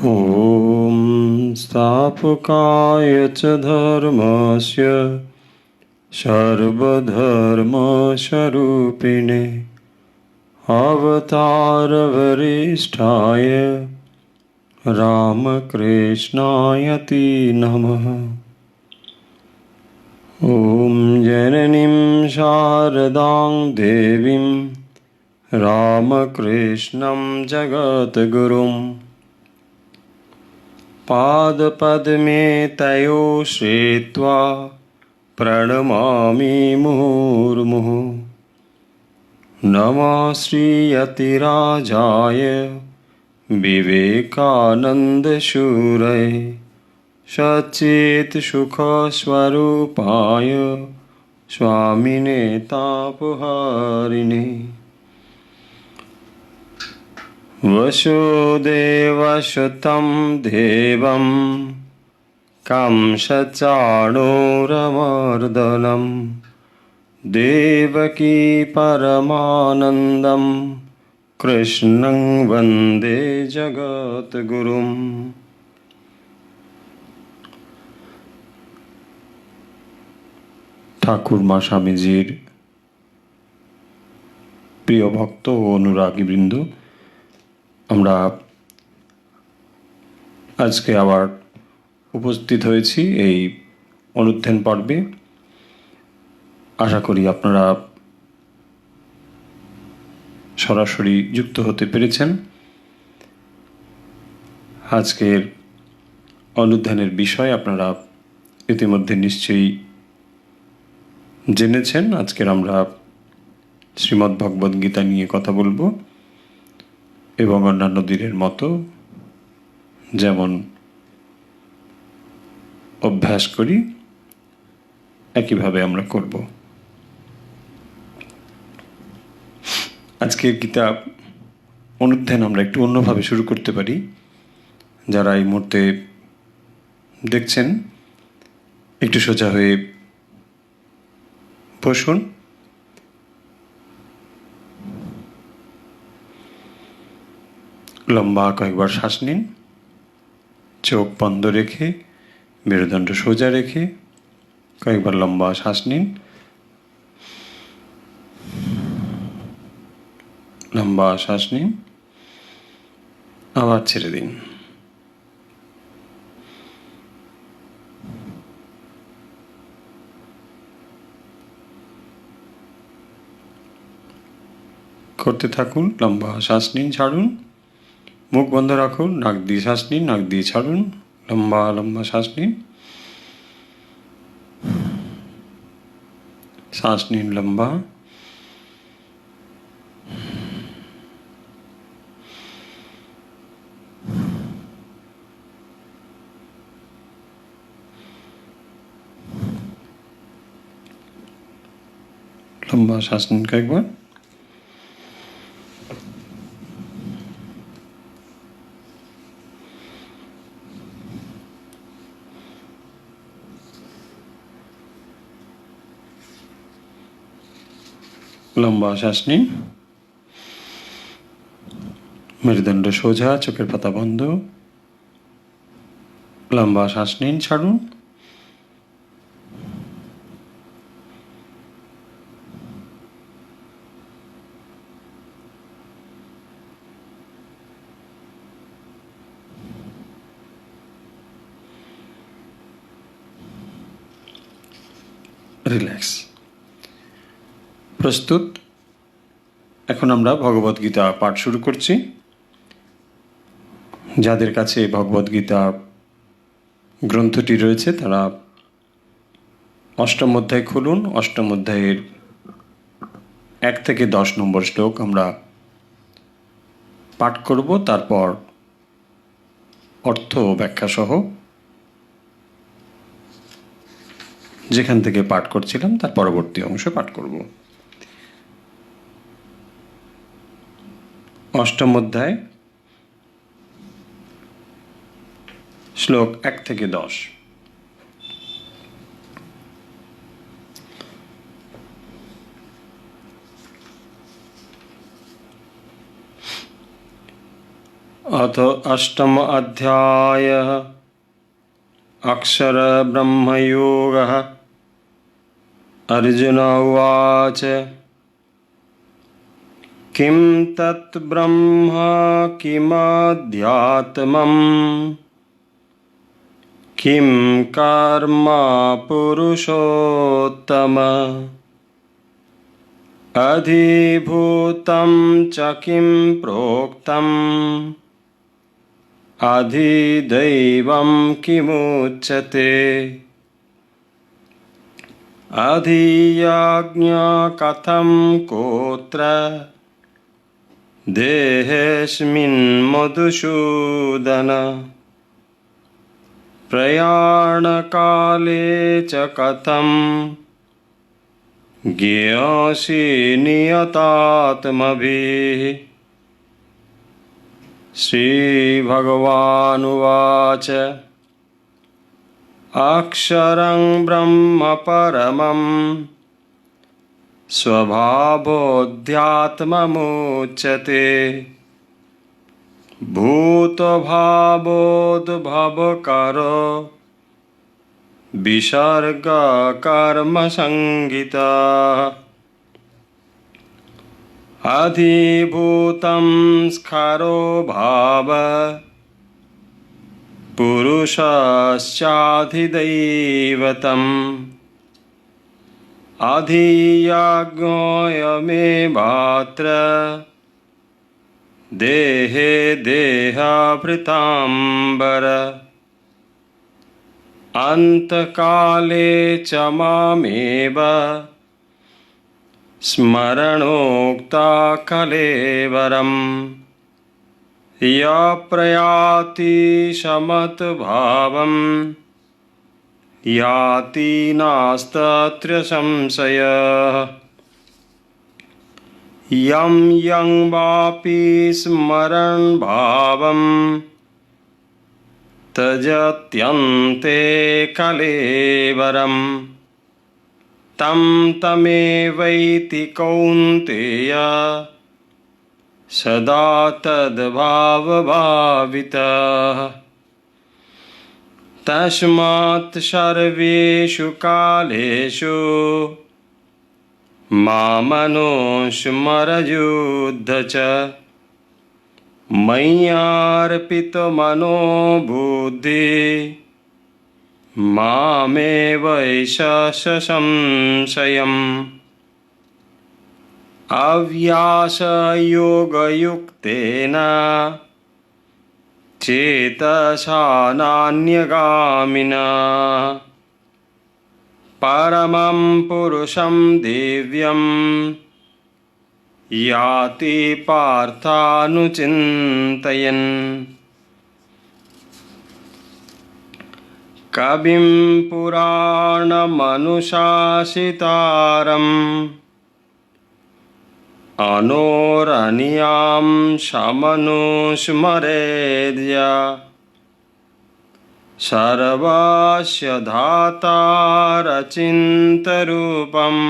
ॐ स्थापकाय च धर्मस्य सर्वधर्मस्वरूपिणे अवतारवरिष्ठाय रामकृष्णायति नमः। ॐ जननीं शारदां देवीं रामकृष्णं जगद्गुरुं पादपद्मे तयो श्रित्वा प्रणमामि मुहुर्मुहुः। नमः श्रीयतिराजाय विवेकानन्दशूरये सच्चित्सुखस्वरूपाय स्वामिने तापहारिणे वसुदेवसुतं देवं कंसचाणूरमर्दनं देवकी परमानन्दं कृष्णं वन्दे जगद्गुरुम्। ঠাকুর মা স্বামীজির প্রিয় ভক্ত ও অনুরাগীবৃন্দ, আমরা আজকে আবার উপস্থিত হয়েছি এই অনুধ্যান পর্বে। আশা করি আপনারা সরাসরি যুক্ত হতে পেরেছেন। আজকের অনুধ্যানের বিষয় আপনারা ইতিমধ্যে নিশ্চয়ই জেনেছেন। আজকের আমরা শ্রীমদ্ ভগবদ গীতা নিয়ে কথা বলবো এবং অন্যান্য দিনের মতো যেমন অভ্যাস করি একইভাবে আমরা করব। আজকের গীতা অনুধ্যান আমরা একটু অন্যভাবে শুরু করতে পারি। যারা এই মুহূর্তে দেখছেন একটু সোজা হয়ে বসুন। লম্বা কয়েকবার শ্বাস নিন, চোখ বন্ধ রেখে মেরুদণ্ড সোজা রেখে কয়েকবার লম্বা শ্বাস নিন, লম্বা শ্বাস নিন, আবার ছেড়ে দিন। করতে থাকুন। লম্বা শ্বাস নিন, ছাড়ুন, মুখ বন্ধ রাখুন, নাক দিয়ে শ্বাস নিন, নাক দিয়ে ছাড়ুন, লম্বা লম্বা শ্বাস নিন, শ্বাস নিন লম্বা, লম্বা শ্বাস নিন কয়েকবার। লম্বা শ্বাস নিন, মেরুদণ্ড সোজা, চোখের পাতা বন্ধ, লম্বা শ্বাস নিন, ছাড়ুন, রিল্যাক্স। প্রস্তুত? এখন আমরা ভগবদ্গীতা পাঠ শুরু করছি। যাদের কাছে ভগবদ্গীতা গ্রন্থটি রয়েছে তারা অষ্টম অধ্যায় খুলুন। অষ্টম অধ্যায়ের 1 থেকে 10 নম্বর শ্লোক আমরা পাঠ করব, তারপর অর্থ ও ব্যাখ্যা সহ যেখান থেকে পাঠ করছিলাম তার পরবর্তী অংশ পাঠ করব। অষ্টম অধ্যায় শ্লোক 1 থেকে 10। अथ अष्टम अध्यायः अक्षरब्रह्मयोगः। अर्जुन उवाच किं तत् ब्रह्म किमध्यात्मम् किं कर्म पुरुषोत्तम अधिभूतं च किं प्रोक्तम् अधिदैवं किमुच्यते अधियज्ञ कथं कोत्र देहेऽस्मिन् मधुसूदन प्रयाणकाले च कथं ज्ञेयोऽसि नियतात्मभिः। श्रीभगवानुवाच अक्षरं ब्रह्म परमं स्वभावोऽध्यात्ममुच्यते भूतभावोद्भवकरो विसर्गकर्मसंहितः अधिभूतं स्खरो भाव पुरुषश्चाधिदैवतम् अधियज्ञोऽयमे भात्र देहे देहभृताम्बर अन्तकाले च मामेव स्मरणोक्ता कलेवरम् यप्रयाति समत्भावम् याति नास्तत्र संशयः। यं यं वापि स्मरन् भावम् त्यजत्यन्ते कलेवरम् तं तमेवैति कौन्तेय सदा तद्भावभावितः। तस्मात् सर्वेषु कालेषु मामनुस्मरयुध्य च मय्यार्पितमनो बुद्धिः मामेवैष संशयम्। अव्यासयोगयुक्तेन चेतसा नान्यगामिना परमं पुरुषं दिव्यं याति पार्थानुचिन्तयन्। कविं पुराणमनुशासितारम् अनोरणीयां समनुस्मरेद्य सर्वस्य धातारचिन्तरूपम्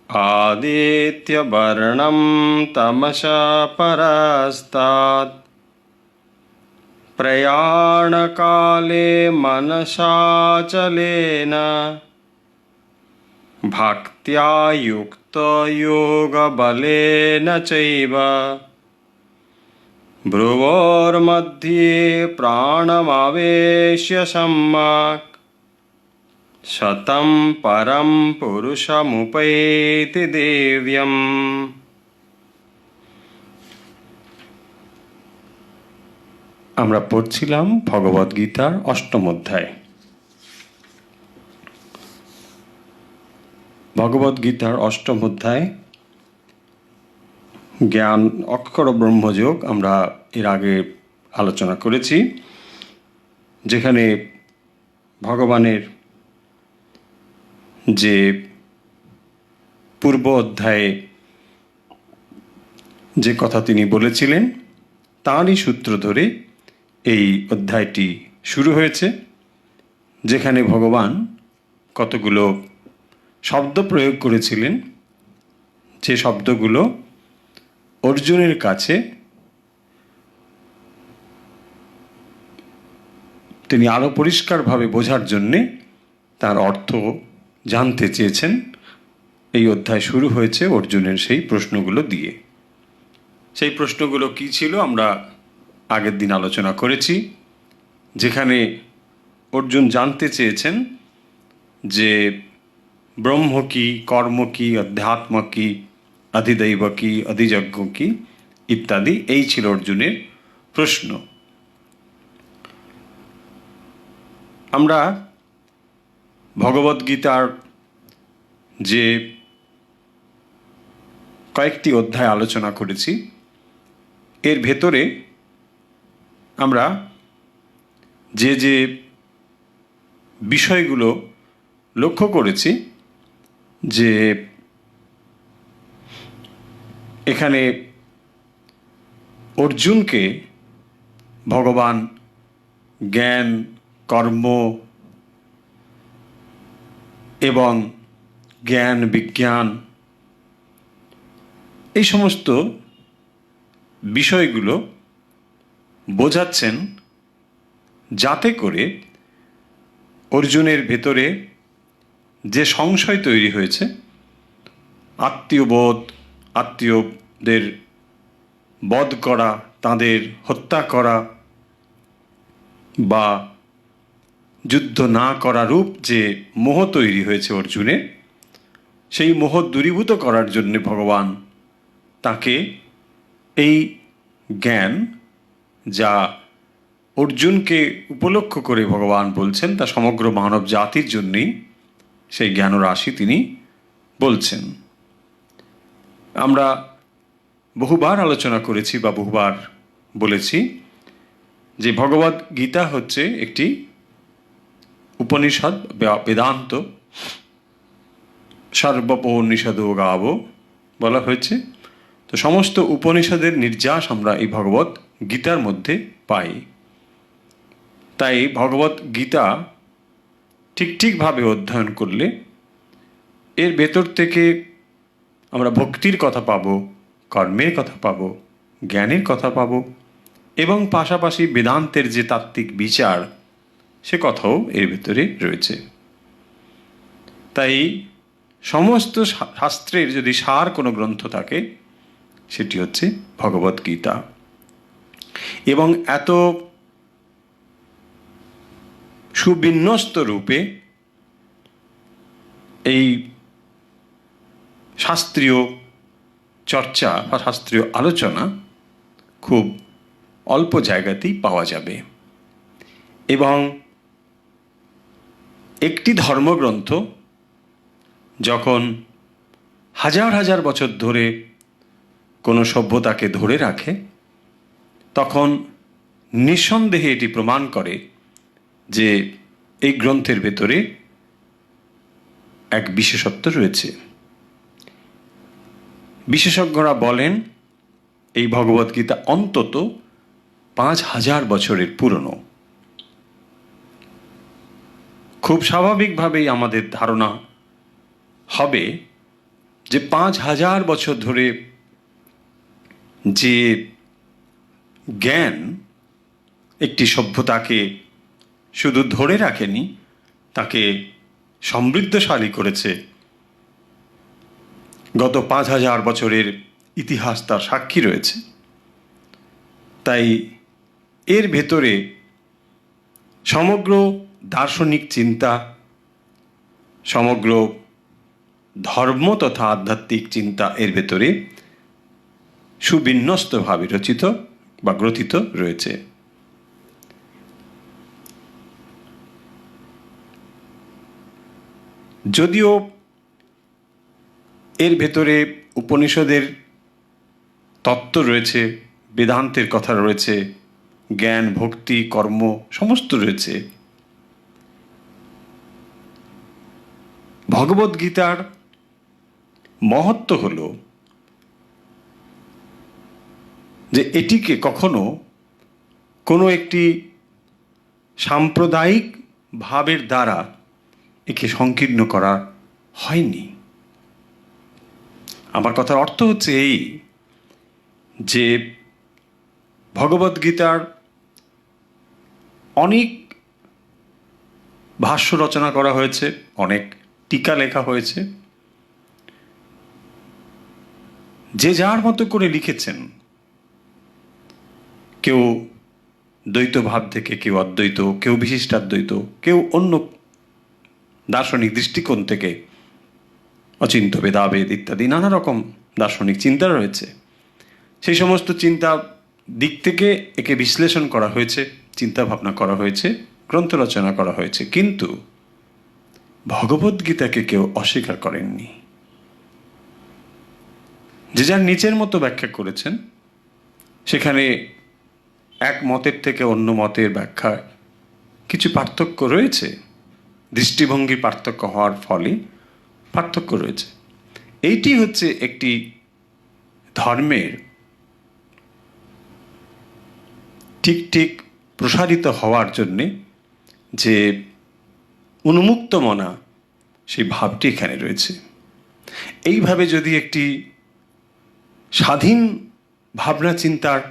आदित्यवर्णं तमसः परस्तात् प्रयाणकाले मनसाचलेन भक्त्या युक्तो योगबलेन चैव भ्रुवोर्मध्ये प्राणमावेश्य सम्यक् शतं परं पुरुषमुपैति दिव्यम्। আমরা পড়ছিলাম ভগবদ্গীতার অষ্টম অধ্যায়। ভগবদ্গীতার অষ্টম অধ্যায় জ্ঞান অক্ষর ব্রহ্মযোগ আমরা এর আগে আলোচনা করেছি, যেখানে ভগবানের যে পূর্ব অধ্যায়ে যে কথা তিনি বলেছিলেন তারই সূত্র ধরে এই অধ্যায়টি শুরু হয়েছে, যেখানে ভগবান কতগুলো শব্দ প্রয়োগ করেছিলেন, যে শব্দগুলো অর্জুনের কাছে তিনি আরও পরিষ্কারভাবে বোঝার জন্যে তার অর্থ জানতে চেয়েছেন। এই অধ্যায় শুরু হয়েছে অর্জুনের সেই প্রশ্নগুলো দিয়ে। সেই প্রশ্নগুলো কি ছিল আমরা আগের দিন আলোচনা করেছি, যেখানে অর্জুন জানতে চেয়েছেন যে ব্রহ্ম কি, কর্ম কি, অধ্যাত্ম কি, অধিদৈব কি, অধিযজ্ঞ কি ইত্যাদি। এই ছিল অর্জুনের প্রশ্ন। আমরা ভগবদ্গীতার যে কয়েকটি অধ্যায় আলোচনা করেছি, এর ভেতরে আমরা যে যে বিষয়গুলো লক্ষ্য করেছি, যে এখানে অর্জুনকে ভগবান জ্ঞান, কর্ম এবং জ্ঞান বিজ্ঞান এই সমস্ত বিষয়গুলো বোঝাচ্ছেন, যাতে করে অর্জুনের ভেতরে যে সংশয় তৈরি হয়েছে, আত্মীয়বোধ, আত্মীয়দের বধ করা, তাদের হত্যা করা বা যুদ্ধ না করা রূপ যে মোহ তৈরি হয়েছে অর্জুনের, সেই মোহ দূরীভূত করার জন্য ভগবান তাকে এই জ্ঞান, যা অর্জুনকে উপলক্ষ করে ভগবান বলছেন, তা সমগ্র মানব জাতির জন্যেই সেই জ্ঞান রাশি তিনি বলছেন। আমরা বহুবার আলোচনা করেছি বা বহুবার বলেছি যে ভগবদ গীতা হচ্ছে একটি উপনিষদ, বেদান্ত। সর্বোপনিষদ গাব বলা হয়েছে। তো সমস্ত উপনিষদের নির্যাস আমরা এই ভগবত গীতার মধ্যে পাই। তাই ভগবত গীতা ঠিকভাবে অধ্যয়ন করলে এর ভেতর থেকে আমরা ভক্তির কথা পাবো, কর্মের কথা পাবো, জ্ঞানের কথা পাবো এবং পাশাপাশি বেদান্তের যে তাত্ত্বিক বিচার, সে কথাও এর ভেতরে রয়েছে। তাই সমস্ত শাস্ত্রের যদি সার কোনো গ্রন্থ থাকে, সেটি হচ্ছে ভগবত গীতা। এবং এত সুবিন্যস্ত রূপে এই শাস্ত্রীয় চর্চা বা শাস্ত্রীয় আলোচনা খুব অল্প জায়গাতেই পাওয়া যাবে। এবং একটি ধর্মগ্রন্থ যখন হাজার হাজার বছর ধরে কোনো সভ্যতাকে ধরে রাখে, তখন নিঃসন্দেহে এটি প্রমাণ করে যে এই গ্রন্থের ভেতরে এক বিশেষত্ব রয়েছে। বিশেষজ্ঞরা বলেন এই ভগবদ্গীতা অন্তত 5000 বছরের পুরনো। খুব স্বাভাবিকভাবেই আমাদের ধারণা হবে যে 5000 বছর ধরে যে জ্ঞান একটি সভ্যতাকে শুধু ধরে রাখেনি, তাকে সমৃদ্ধশালী করেছে, গত 5000 বছরের ইতিহাস তার সাক্ষী রয়েছে। তাই এর ভেতরে সমগ্র দার্শনিক চিন্তা, সমগ্র ধর্ম তথা আধ্যাত্মিক চিন্তা এর ভেতরে সুবিন্যস্তভাবে রচিত বা গ্রথিত রয়েছে। যদিও এর ভেতরে উপনিষদের তত্ত্ব রয়েছে, বেদান্তের কথা রয়েছে, জ্ঞান, ভক্তি, কর্ম সমস্ত রয়েছে, ভগবদ্গীতার মহত্ব হল যে এটিকে কখনো কোনো একটি সাম্প্রদায়িক ভাবের দ্বারা একে সংকীর্ণ করা হয়নি। আমার কথার অর্থ হচ্ছে এই যে ভগবদ্গীতার অনেক ভাষ্য রচনা করা হয়েছে, অনেক টিকা লেখা হয়েছে। যে যার মতো করে লিখেছেন, কেউ দ্বৈত ভাব থেকে, কেউ অদ্বৈত, কেউ বিশিষ্টাদ্বৈত, কেউ অন্য দার্শনিক দৃষ্টিকোণ থেকে অচিন্ত্য ভেদাভেদ ইত্যাদি নানা রকম দার্শনিক চিন্তা রয়েছে। সেই সমস্ত চিন্তা দিক থেকে একে বিশ্লেষণ করা হয়েছে, চিন্তা ভাবনা করা হয়েছে, গ্রন্থ রচনা করা হয়েছে। কিন্তু ভগবদ্গীতাকে কেউ অস্বীকার করেননি। যে যার নিজের মতো ব্যাখ্যা করেছেন, সেখানে এক মতের থেকে অন্য মতের ব্যাখ্যায় কিছু পার্থক্য রয়েছে, দৃষ্টিভঙ্গির পার্থক্য হওয়ার ফলে পার্থক্য রয়েছে। এইটি হচ্ছে একটি ধর্মের ঠিক ঠিক প্রসারিত হওয়ার জন্যে যে উন্মুক্ত মনা, সেই ভাবটি এখানে রয়েছে। এইভাবে যদি একটি স্বাধীন ভাবনা চিন্তার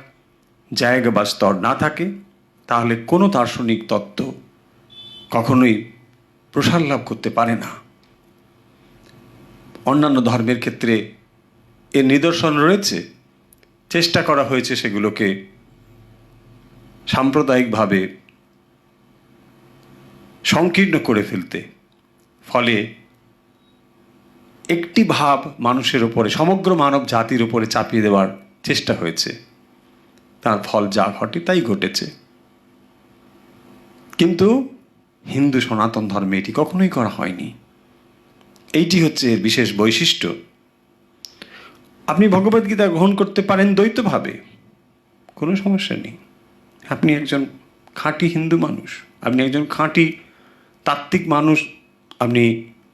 জায়গা বা স্তর না থাকে, তাহলে কোনো দার্শনিক তত্ত্ব কখনোই প্রসার লাভ করতে পারে না। অন্যান্য ধর্মের ক্ষেত্রে এর নিদর্শন রয়েছে, চেষ্টা করা হয়েছে সেগুলোকে সাম্প্রদায়িকভাবে সংকীর্ণ করে ফেলতে। ফলে একটি ভাব মানুষের উপরে, সমগ্র মানব জাতির উপরে চাপিয়ে দেওয়ার চেষ্টা হয়েছে। তার ফল যা ঘটে তাই ঘটেছে। কিন্তু হিন্দু সনাতন ধর্মে এটি কখনোই করা হয়নি। এইটি হচ্ছে এর বিশেষ বৈশিষ্ট্য। আপনি ভগবদ্গীতা গ্রহণ করতে পারেন দ্বৈতভাবে, কোনো সমস্যা নেই। আপনি একজন খাঁটি হিন্দু মানুষ, আপনি একজন খাঁটি তাত্ত্বিক মানুষ, আপনি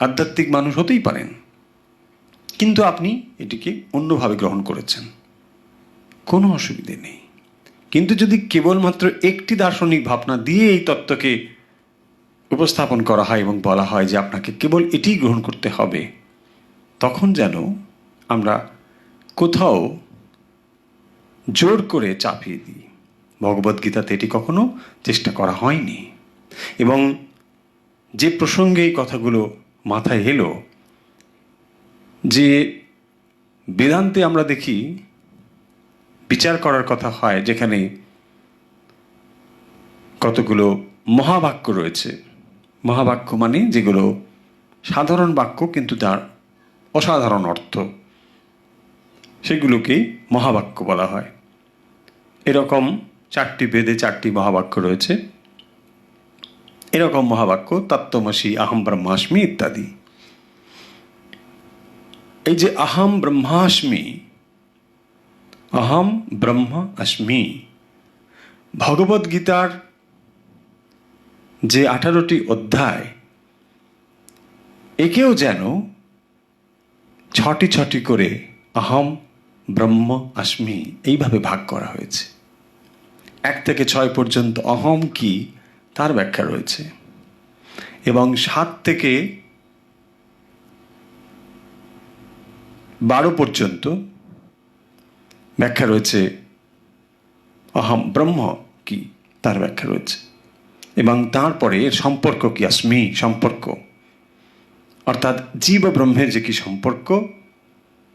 আধ্যাত্মিক মানুষ হতেই পারেন। কিন্তু আপনি এটিকে অন্যভাবে গ্রহণ করেছেন, কোনো অসুবিধে নেই। কিন্তু যদি কেবলমাত্র একটি দার্শনিক ভাবনা দিয়ে এই তত্ত্বকে উপস্থাপন করা হয় এবং বলা হয় যে আপনাকে কেবল এটিই গ্রহণ করতে হবে, তখন যেন আমরা কোথাও জোর করে চাপিয়ে দিই। ভগবদ্গীতাতে এটি কখনো চেষ্টা করা হয়নি। এবং যে প্রসঙ্গে এই কথাগুলো মাথায় এলো, যে বেদান্তে আমরা দেখি বিচার করার কথা হয়, যেখানে কতগুলো মহাবাক্য রয়েছে। মহাবাক্য মানে যেগুলো সাধারণ বাক্য কিন্তু তার অসাধারণ অর্থ, সেগুলোকেই মহাবাক্য বলা হয়। এরকম 4টি বেদে 4টি মহাবাক্য রয়েছে। এরকম মহাবাক্য তত্ত্বমসি, আহম ব্রহ্মাস্মি ইত্যাদি। এই যে আহম ব্রহ্মাস্মি, আহম ব্রহ্ম अस्मि, ভগবদ্গীতার যে 18টি অধ্যায়, একেও যেন 6টি করে আহম ব্রহ্ম अस्मि এইভাবে ভাগ করা হয়েছে। 1 থেকে 6 পর্যন্ত অহম কি তার ব্যাখ্যা রয়েছে, এবং 7 থেকে 12 পর্যন্ত ব্যাখ্যা রয়েছে অহম ব্রহ্ম কি তার ব্যাখ্যা রয়েছে। এবং তারপরে এর সম্পর্ক কি, अस्मि সম্পর্ক, অর্থাৎ জীব ব্রহ্মের যে কি সম্পর্ক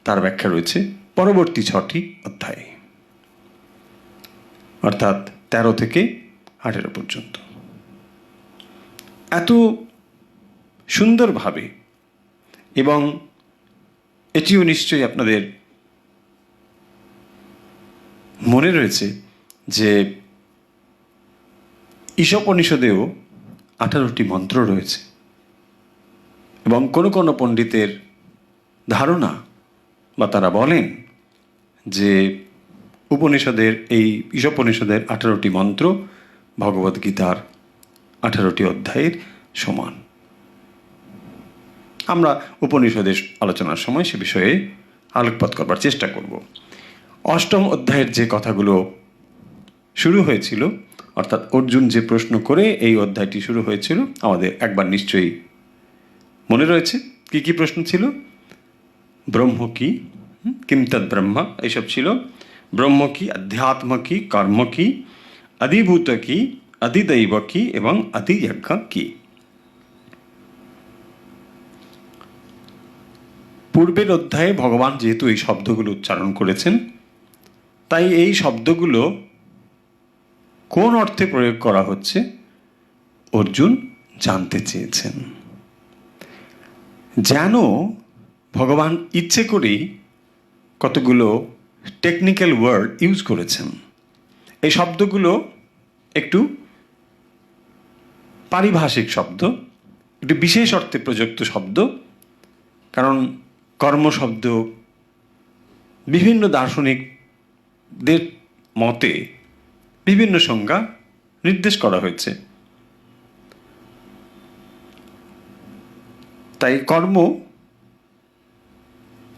তার ব্যাখ্যা রয়েছে পরবর্তী 6টি অধ্যায়ে, অর্থাৎ 13 থেকে 18 পর্যন্ত। এত সুন্দরভাবে, এবং এটিও নিশ্চয়ই আপনাদের মনে রয়েছে যে ঈশোপনিষদেও 18টি মন্ত্র রয়েছে। এবং কোনো কোনো পণ্ডিতের ধারণা বা তারা বলেন যে উপনিষদের, এই ঈশোপনিষদের 18টি মন্ত্র ভগবদ্গীতার 18টি অধ্যায়ের সমান। আমরা উপনিষদের আলোচনার সময় সে বিষয়ে আলোকপাত করবার চেষ্টা করব। 8ম অধ্যায়ের যে কথাগুলো শুরু হয়েছিল, অর্থাৎ অর্জুন যে প্রশ্ন করে এই অধ্যায়টি শুরু হয়েছিল, আমাদের একবার নিশ্চয়ই মনে রয়েছে কি কি প্রশ্ন ছিল। ব্রহ্ম কি, কিম তৎ ব্রহ্ম, এইসব ছিল। ব্রহ্ম কি, অধ্যাত্ম কি, কর্ম কি, অধিভূত কি, অধিদৈব কি এবং অধিযজ্ঞ কি। পূর্বের অধ্যায়ে ভগবান যেহেতু এই শব্দগুলো উচ্চারণ করেছেন, তাই এই শব্দগুলো কোন অর্থে প্রয়োগ করা হচ্ছে অর্জুন জানতে চেয়েছেন। যেন ভগবান ইচ্ছে করেই কতগুলো টেকনিক্যাল ওয়ার্ড ইউজ করেছেন। এই শব্দগুলো একটু পারিভাষিক শব্দ, একটু বিশেষ অর্থে প্রযুক্ত শব্দ। কারণ কর্ম শব্দ বিভিন্ন দার্শনিকদের মতে বিভিন্ন সংজ্ঞা নির্দেশ করা হয়েছে। তাই কর্ম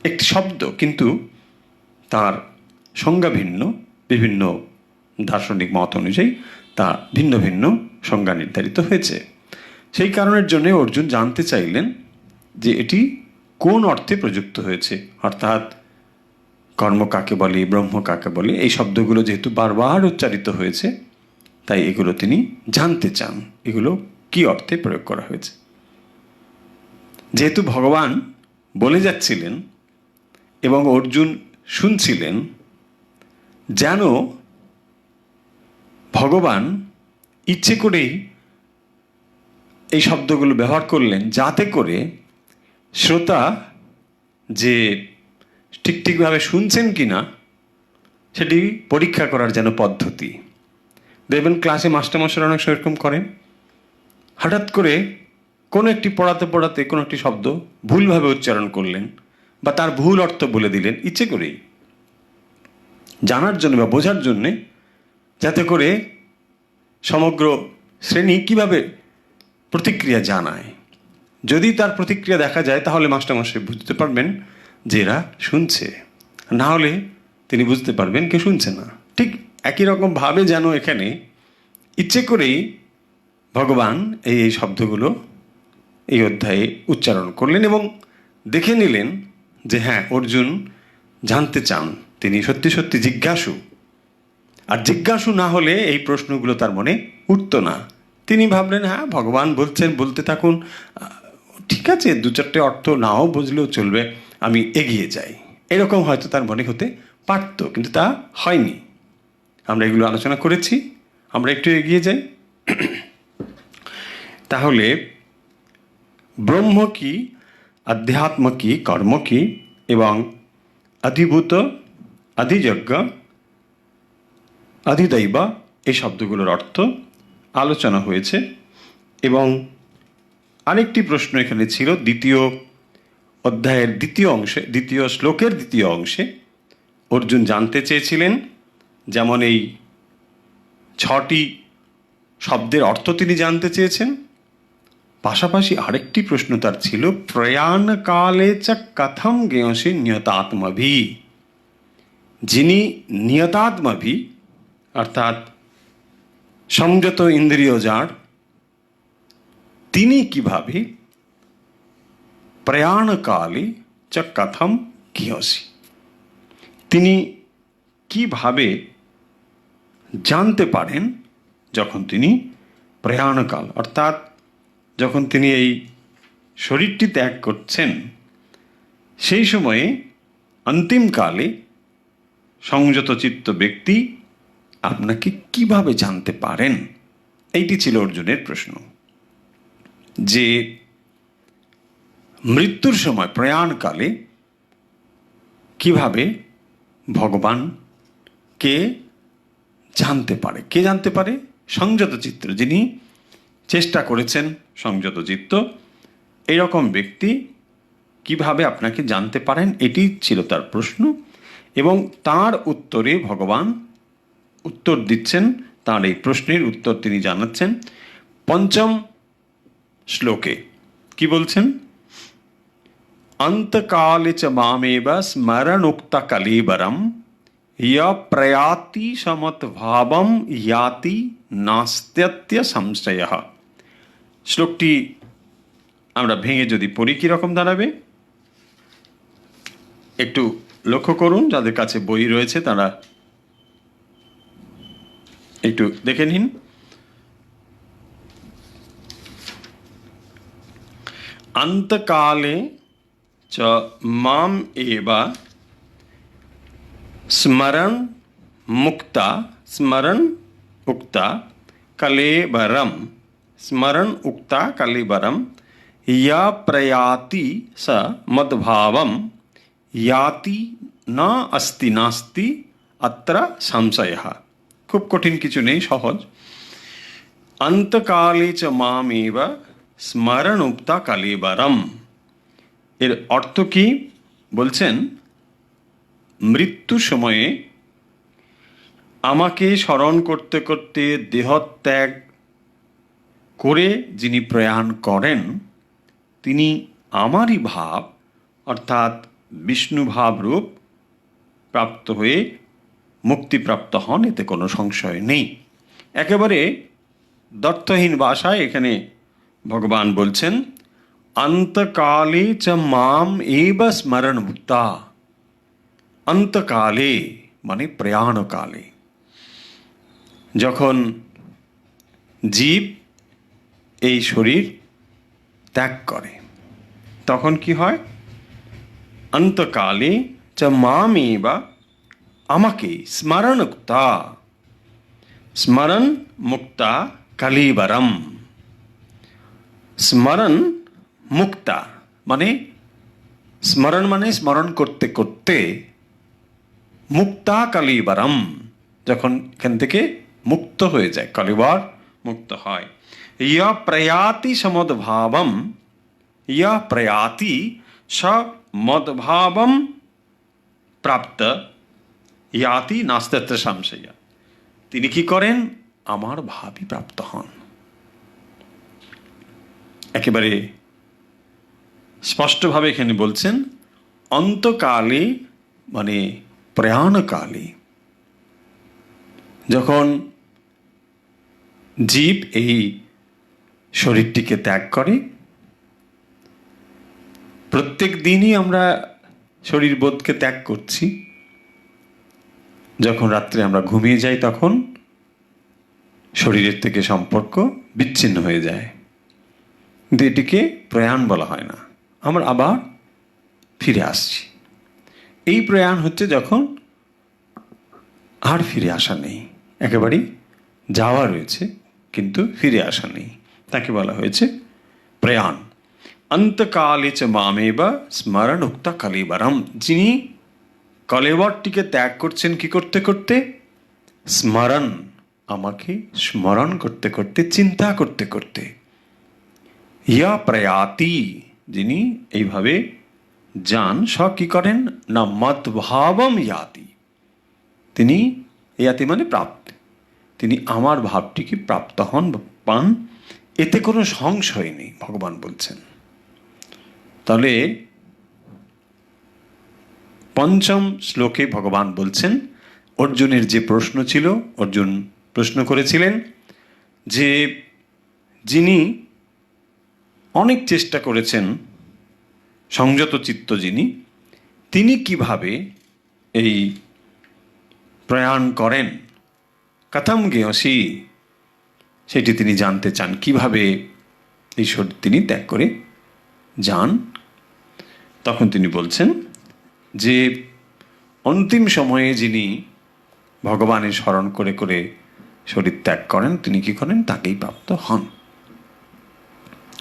একটি শব্দ, কিন্তু তার সংজ্ঞা ভিন্ন। বিভিন্ন দার্শনিক মত অনুযায়ী তা ভিন্ন ভিন্ন সংজ্ঞা নির্ধারিত হয়েছে। সেই কারণের জন্য অর্জুন জানতে চাইলেন যে এটি কোন অর্থে প্রযুক্ত হয়েছে, অর্থাৎ কর্ম কাকে বলে, ব্রহ্ম কাকে বলে। এই শব্দগুলো যেহেতু বারবার উচ্চারিত হয়েছে, তাই এগুলো তিনি জানতে চান, এগুলো কি অর্থে প্রয়োগ করা হয়েছে। যেহেতু ভগবান বলে যাচ্ছিলেন এবং অর্জুন শুনছিলেন, যেন ভগবান ইচ্ছে করেই এই শব্দগুলো ব্যবহার করলেন যাতে করে শ্রোতা যে ঠিকভাবে শুনছেন কিনা সেটি পরীক্ষা করার যেন পদ্ধতি। দেখবেন ক্লাসে মাস্টারমশাইরা অনেক সময় এরকম করেন, হঠাৎ করে কোনো একটি পড়াতে কোনো একটি শব্দ ভুলভাবে উচ্চারণ করলেন বা তার ভুল অর্থ বলে দিলেন ইচ্ছে করেই, জানার জন্য বা বোঝার জন্যে, যাতে করে সমগ্র শ্রেণী কিভাবে প্রতিক্রিয়া জানায়। যদি তার প্রতিক্রিয়া দেখা যায় তাহলে মাস্টারমশাই বুঝতে পারবেন যে এরা শুনছে, না হলে তিনি বুঝতে পারবেন কেউ শুনছে না। ঠিক একই রকম ভাবে যেন এখানে ইচ্ছে করেই ভগবান এই শব্দগুলো এই অধ্যায়ে উচ্চারণ করলেন এবং দেখে নিলেন যে হ্যাঁ, অর্জুন জানতে চান, তিনি সত্যি সত্যি জিজ্ঞাসু। আর জিজ্ঞাসু না হলে এই প্রশ্নগুলো তার মনে উঠতো না। তিনি ভাবলেন হ্যাঁ, ভগবান বলছেন, বলতে থাকুন, ঠিক আছে, দু চারটে অর্থ নাও বুঝলেও চলবে, আমি এগিয়ে যাই, এরকম হয়তো তার মনে হতে পারত, কিন্তু তা হয়নি। আমরা এগুলো আলোচনা করেছি, আমরা একটু এগিয়ে যাই। তাহলে ব্রহ্ম কি, আধ্যাত্ম কি, কর্ম কি এবং অধিভূত, অধিযজ্ঞ, অধিদৈব এই শব্দগুলোর অর্থ আলোচনা হয়েছে। এবং আরেকটি প্রশ্ন এখানে ছিল দ্বিতীয় অধ্যায়ের দ্বিতীয় অংশে, দ্বিতীয় শ্লোকের দ্বিতীয় অংশে অর্জুন জানতে চেয়েছিলেন, যেমন এই 6টি শব্দের অর্থ তিনি জানতে চেয়েছেন, পাশাপাশি আরেকটি প্রশ্ন তার ছিল প্রয়াণকালে চ কথম জ্ঞেয়সি নিয়তাত্মভি। যিনি নিয়তাত্মভি অর্থাৎ সংযত ইন্দ্রিয় যার, তিনি কিভাবে প্রয়াণকালে চ কথম জ্ঞেয়সি, তিনি কিভাবে জানতে পারেন যখন তিনি প্রয়াণকাল অর্থাৎ যখন তিনি এই শরীরটি ত্যাগ করছেন, সেই সময়ে অন্তিমকালে সংযত চিত্ত ব্যক্তি আপনাকে কিভাবে জানতে পারেন। এইটি ছিল অর্জুনের প্রশ্ন, যে মৃত্যুর সময় প্রয়াণকালে কিভাবে ভগবান কে জানতে পারে। কে জানতে পারে? সংযত চিত্ত, যিনি চেষ্টা করেছেন সংযত চিত্ত, এইরকম ব্যক্তি কিভাবে আপনাকে জানতে পারেন, এটি ছিল তার প্রশ্ন। এবং তার উত্তরে ভগবান উত্তর দিচ্ছেন, তার এই প্রশ্নের উত্তর তিনি জানাচ্ছেন 5ম শ্লোকে। কি বলছেন? অন্তকালে চ মামেব স্মরণোক্ত কলেবরম ইয় প্রয়াতি সমত ভাবম ইয়াতি নাস্ত্যত্য সংশয়ঃ। শ্লোকটি আমরা ভেঙে যদি পড়ি কীরকম দাঁড়াবে একটু লক্ষ্য করুন। যাদের কাছে বই রয়েছে তারা একটু দেখে নিন। অন্তকালে চ চ মাম এব স্মরণ মুক্তা স্মরণ উক্তা কলেবরম স্মরণ উক্তা কলেবরম ইয়া প্রয়াতি স মদ্ভাবম ইয়াতি না अस्ति नास्ति अत्र संशयः। খুব কঠিন কিছু নেই, সহজ। অন্তকালে চ মামেব স্মরণ উক্তা কলেবরম, এর অর্থ কি বলছেন, মৃত্যু সময়ে আমাকে স্মরণ করতে করতে দেহত্যাগ করে যিনি প্রয়াণ করেন তিনি আমারই ভাব অর্থাৎ বিষ্ণু ভাব রূপ প্রাপ্ত হয়ে মুক্তিপ্রাপ্ত হন, এতে কোনো সংশয় নেই। একেবারে দর্থহীন ভাষায় এখানে ভগবান বলছেন অন্তকালে চ মাম এব স্মরণ মুক্তা। অন্তকালে মানে প্রয়াণকালে, যখন জীব এই শরীর ত্যাগ করে তখন কি হয়, অন্তকালে চ মামেব আমাকে স্মরণ মুক্তা স্মরণ মুক্তা কলেবরম। স্মরণ মুক্তা মানে স্মরণ মানে স্মরণ করতে করতে, মুক্তা কলেবরম যখন এখান থেকে মুক্ত হয়ে যায়, কলেবর মুক্ত হয়। ইয়া প্রয়াতি সমদ্ভাবম, ইয়া প্রয়াতি সমদ্ভাবম প্রাপ্ত ইয়াতি নাস্তি সংশয়, তিনি কি করেন, আমার ভাবই প্রাপ্ত হন। একেবারে স্পষ্টভাবে এখানে বলছেন অন্তকালে মানে প্রয়াণকালে, যখন জীব এই শরীরটিকে ত্যাগ করে। প্রত্যেক দিনই আমরা শরীর বোধকে ত্যাগ করছি। যখন রাত্রে আমরা ঘুমিয়ে যাই তখন শরীরের থেকে সম্পর্ক বিচ্ছিন্ন হয়ে যায়, কিন্তু এটিকে প্রয়াণ বলা হয় না। আমরা আবার ফিরে আসছি। এই প্রয়াণ হচ্ছে যখন আর ফিরে আসা নেই, একেবারেই যাওয়া রয়েছে কিন্তু ফিরে আসা নেই, তাকে বলা হয়েছে প্রয়াণ। অন্তকালে চ মামেব স্মরণ উক্তা কলেবরম, যিনি কলেবরটিকে ত্যাগ করছেন কি করতে করতে, স্মরণ আমাকে স্মরণ করতে করতে, চিন্তা করতে করতে। ইয়া প্রয়াতি যিনি এইভাবে যান, স কি করেন না মদ্ভাবম ইয়াতি, তিনি ইয়াতি মানে প্রাপ্ত, তিনি আমার ভাবটিকে প্রাপ্ত হন পান, এতে কোনো সংশয় নেই, ভগবান বলছেন। তাহলে পঞ্চম শ্লোকে ভগবান বলছেন অর্জুনের যে প্রশ্ন ছিল, অর্জুন প্রশ্ন করেছিলেন যে যিনি অনেক চেষ্টা করেছেন, সংযত চিত্ত যিনি, তিনি কিভাবে এই প্রয়াণ করেন, কথম জ্ঞেয়সি, সেটি তিনি জানতে চান, কিভাবে এই শরীর তিনি ত্যাগ করে যান। তখন তিনি বলছেন যে অন্তিম সময়ে যিনি ভগবানের স্মরণ করে করে শরীর ত্যাগ করেন তিনি কি করেন, তাকেই প্রাপ্ত হন।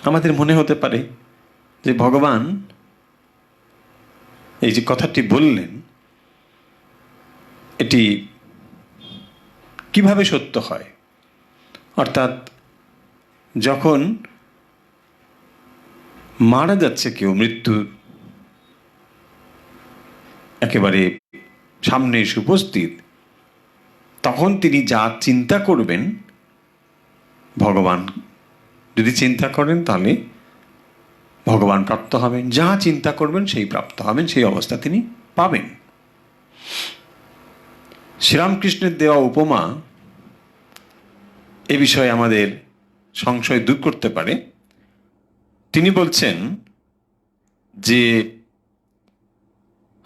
আমাদের মনে হতে পারে যে ভগবান এই যে কথাটি বললেন এটি কিভাবে সত্য হয়, অর্থাৎ যখন মারা যাচ্ছে কেউ, মৃত্যু একেবারে সামনে এসে উপস্থিত, তখন তিনি যা চিন্তা করবেন, ভগবান যদি চিন্তা করেন তাহলে ভগবান প্রাপ্ত হবেন, যা চিন্তা করবেন সেই প্রাপ্ত হবেন, সেই অবস্থা তিনি পাবেন। শ্রীরামকৃষ্ণের দেওয়া উপমা এ বিষয়ে আমাদের সংশয় দূর করতে পারে। তিনি বলছেন যে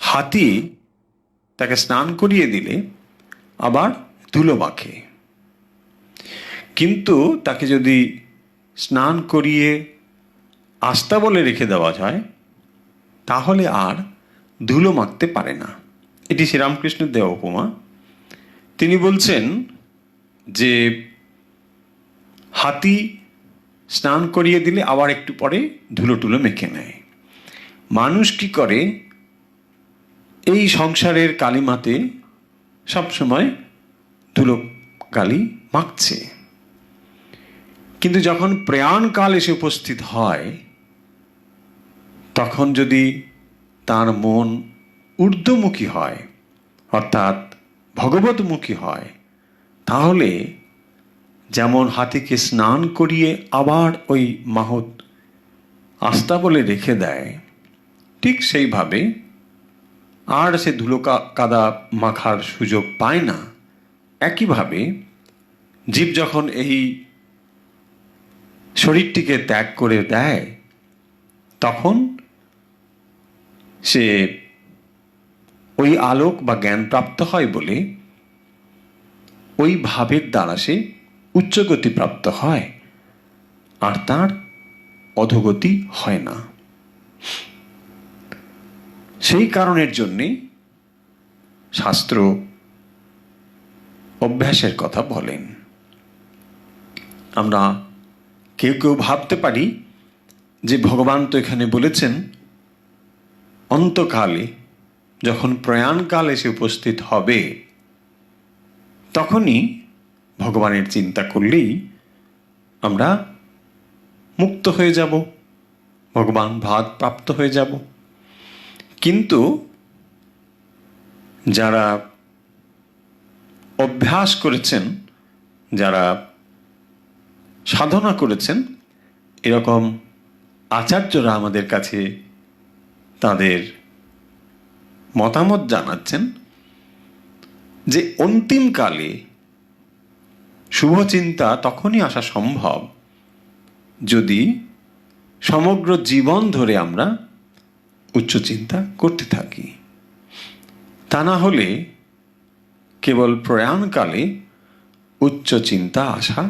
হাতি তাকে স্নান করিয়ে দিলে আবার ধুলো মাখে, কিন্তু তাকে যদি স্নান করিয়ে আস্তাবলে রেখে দেওয়া যায় তাহলে আর ধুলো মাখতে পারে না। এটি শ্রীরামকৃষ্ণের দেওয়া উপমা। তিনি বলছেন যে হাতি স্নান করিয়ে দিলে আবার একটু পরে ধুলো টুলো মেখে নেয়। মানুষ কি করে, এই সংসারের কালিমাতে সবসময় ধুলো কালি মাখছে, কিন্তু যখন প্রয়াণকাল এসে উপস্থিত হয় তখন যদি তার মন ঊর্ধ্বমুখী হয়, অর্থাৎ ভগবতমুখী হয়, তাহলে যেমন হাতিকে স্নান করিয়ে আবার ওই মাহৎ আস্তাবলে রেখে দেয়, ঠিক সেইভাবে আর সে ধুলো কাদা মাখার সুযোগ পায় না। একইভাবে জীব যখন এই শরীরটিকে ত্যাগ করে দেয়, তখন সে ওই আলোক বা জ্ঞান প্রাপ্ত হয় বলে ওই ভাবের দ্বারা সে উচ্চগতি প্রাপ্ত হয়, আর তার অধোগতি হয় না। সেই কারণের জন্যে শাস্ত্র অভ্যাসের কথা বলেন। আমরা কেউ কেউ ভাবতে পারি যে ভগবান তো এখানে বলেছেন অন্তকালে যখন প্রয়াণকাল এসে উপস্থিত হবে তখনই ভগবানের চিন্তা করলেই আমরা মুক্ত হয়ে যাব, ভগবান ভাগ প্রাপ্ত হয়ে যাব। কিন্তু যারা অভ্যাস করেছেন, যারা সাধনা করেছেন, এরকম আচার্যরা আমাদের কাছে তাদের মতামত জানাচ্ছেন যে অন্তিমকালে শুভচিন্তা তখনই আসা সম্ভব যদি সমগ্র জীবন ধরে আমরা উচ্চ চিন্তা করতে থাকি। তা না হলে কেবল প্রয়াণকালে উচ্চ চিন্তা আসা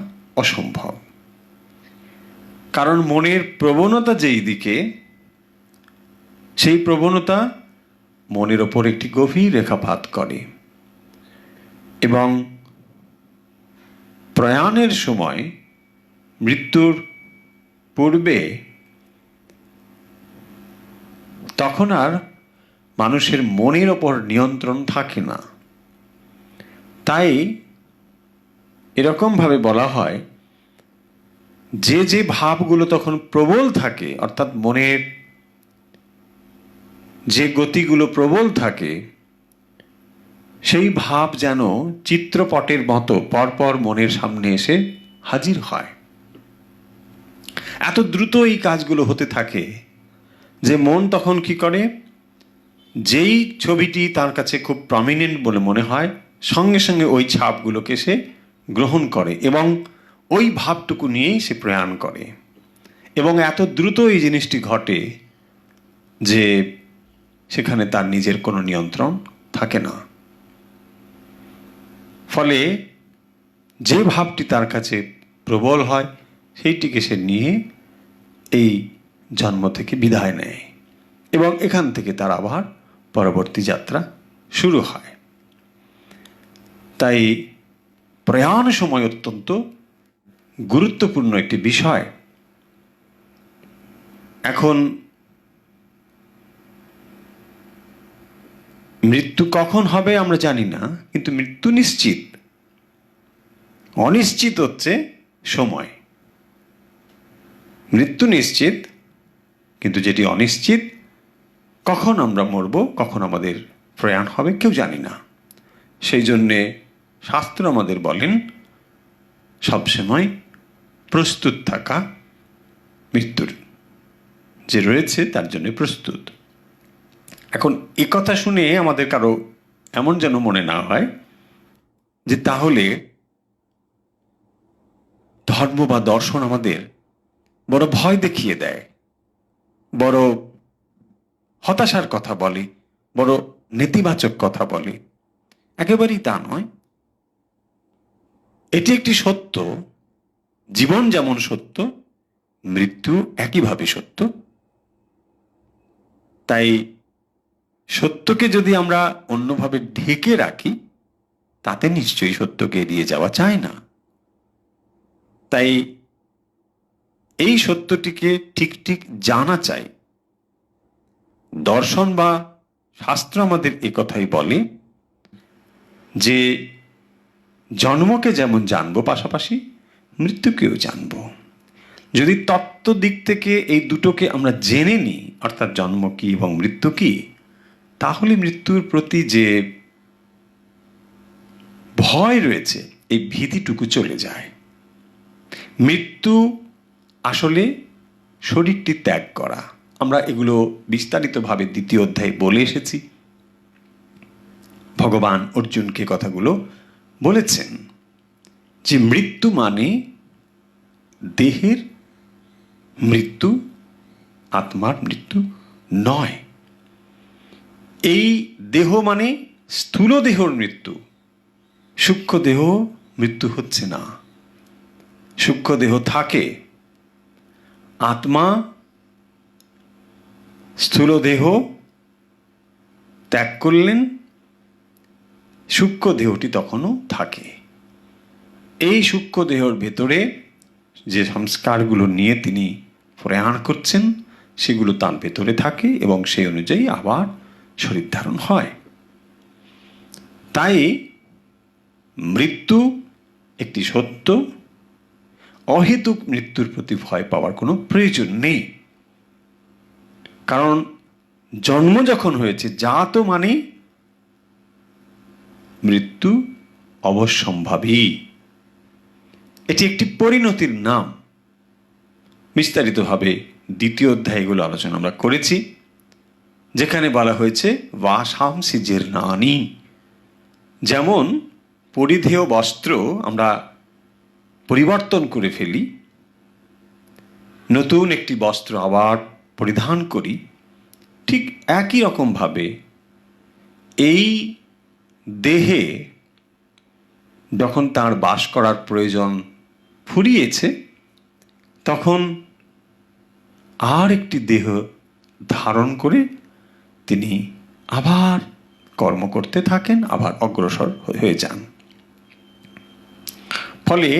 অসম্ভব। কারণ মনের প্রবণতা যেই দিকে, সেই প্রবণতা মনের ওপর একটি গভীর রেখাপাত করে, এবং প্রয়াণের সময় মৃত্যুর পূর্বে তখন আর মানুষের মনের ওপর নিয়ন্ত্রণ থাকে না। তাই এরকমভাবে বলা হয় যে যে ভাবগুলো তখন প্রবল থাকে, অর্থাৎ মনের যে গতিগুলো প্রবল থাকে, সেই ভাব যেন চিত্রপটের মতো পরপর মনের সামনে এসে হাজির হয়। এত দ্রুত এই কাজগুলো হতে থাকে যে মন তখন কি করে, যেই ছবিটি তার কাছে খুব প্রমিনেন্ট বলে মনে হয়, সঙ্গে সঙ্গে ওই ছাপগুলোকে সে গ্রহণ করে এবং ওই ভাবটুকু নিয়েই সে প্রয়াণ করে। এবং এত দ্রুত এই জিনিসটি ঘটে যে সেখানে তার নিজের কোনো নিয়ন্ত্রণ থাকে না। ফলে যে ভাবটি তার কাছে প্রবল হয় সেইটিকে সে নিয়ে এই জন্ম থেকে বিদায় নেয়, এবং এখান থেকে তার আবার পরবর্তী যাত্রা শুরু হয়। তাই প্রয়াণ সময় অত্যন্ত গুরুত্বপূর্ণ একটি বিষয়। এখন মৃত্যু কখন হবে আমরা জানি না, কিন্তু মৃত্যু নিশ্চিত। অনিশ্চিত হচ্ছে সময়। মৃত্যু নিশ্চিত, কিন্তু যেটি অনিশ্চিত, কখন আমরা মরব, কখন আমাদের প্রয়াণ হবে কেউ জানি না। সেই জন্যে শাস্ত্র আমাদের বলেন সবসময় প্রস্তুত থাকা, মৃত্যুর যে রয়েছে তার জন্য প্রস্তুত। এখন এ কথা শুনে আমাদের কারো এমন যেন মনে না হয় যে তাহলে ধর্ম বা দর্শন আমাদের বড় ভয় দেখিয়ে দেয়, বড় হতাশার কথা বলে, বড় নেতিবাচক কথা বলে। একেবারেই তা নয়। এটি একটি সত্য, জীবন যেমন সত্য, মৃত্যু একইভাবে সত্য। তাই সত্যকে যদি আমরা অন্যভাবে ঢেকে রাখি, তাতে নিশ্চয়ই সত্যকে এড়িয়ে যাওয়া যায় না। তাই এই সত্যটিকে ঠিক ঠিক জানা চাই। দর্শন বা শাস্ত্র আমাদের একথাই বলে যে জন্মকে যেমন জানবো, পাশাপাশি মৃত্যুকেও জানবো। যদি তত্ত্ব দিক থেকে এই দুটোকে আমরা জেনে নিই, অর্থাৎ জন্ম কি এবং মৃত্যু কি, তাহলে মৃত্যুর প্রতি যে ভয় রয়েছে, এই ভীতিটুকু চলে যায়। মৃত্যু আসলে শরীরটি ত্যাগ করা। আমরা এগুলো বিস্তারিতভাবে 2য় অধ্যায়ে বলে এসেছি। ভগবান অর্জুনকে কথাগুলো বলেছেন যে মৃত্যু মানে দেহের মৃত্যু, আত্মার মৃত্যু নয়। এই দেহ মানে স্থূল দেহর মৃত্যু, সূক্ষ্ম দেহ মৃত্যু হচ্ছে না। সূক্ষ্ম দেহ থাকে, আত্মা স্থূল দেহ ত্যাগ করলেন, সূক্ষ্ম দেহটি তখনও থাকে। এই সূক্ষ্ম দেহর ভেতরে যে সংস্কারগুলো নিয়ে তিনি প্রয়াণ করছেন, সেগুলো তার ভেতরে থাকে এবং সেই অনুযায়ী আবার শরীর ধারণ হয়। তাই মৃত্যু একটি সত্য। অহেতুক মৃত্যুর প্রতি ভয় পাওয়ার কোনো প্রয়োজন নেই। কারণ জন্ম যখন হয়েছে, জাত মানে মৃত্যু অবশ্যম্ভাবী। এটি একটি পরিণতির নাম। বিস্তারিতভাবে 2য় অধ্যায়ে এগুলো আলোচনা আমরা করেছি, যেখানে বলা হয়েছে বাসাংসি জীর্ণানি। যেমন পরিধেয় বস্ত্র আমরা পরিবর্তন করে ফেলি, নতুন একটি বস্ত্র আবার পরিধান করি, ঠিক একই রকমভাবে এই দেহে যখন তার বাস করার প্রয়োজন ফুরিয়েছে, তখন আর একটি দেহ ধারণ করে তিনি আবার কর্ম করতে থাকেন, আবার অগ্রসর হয়ে যান। ফলে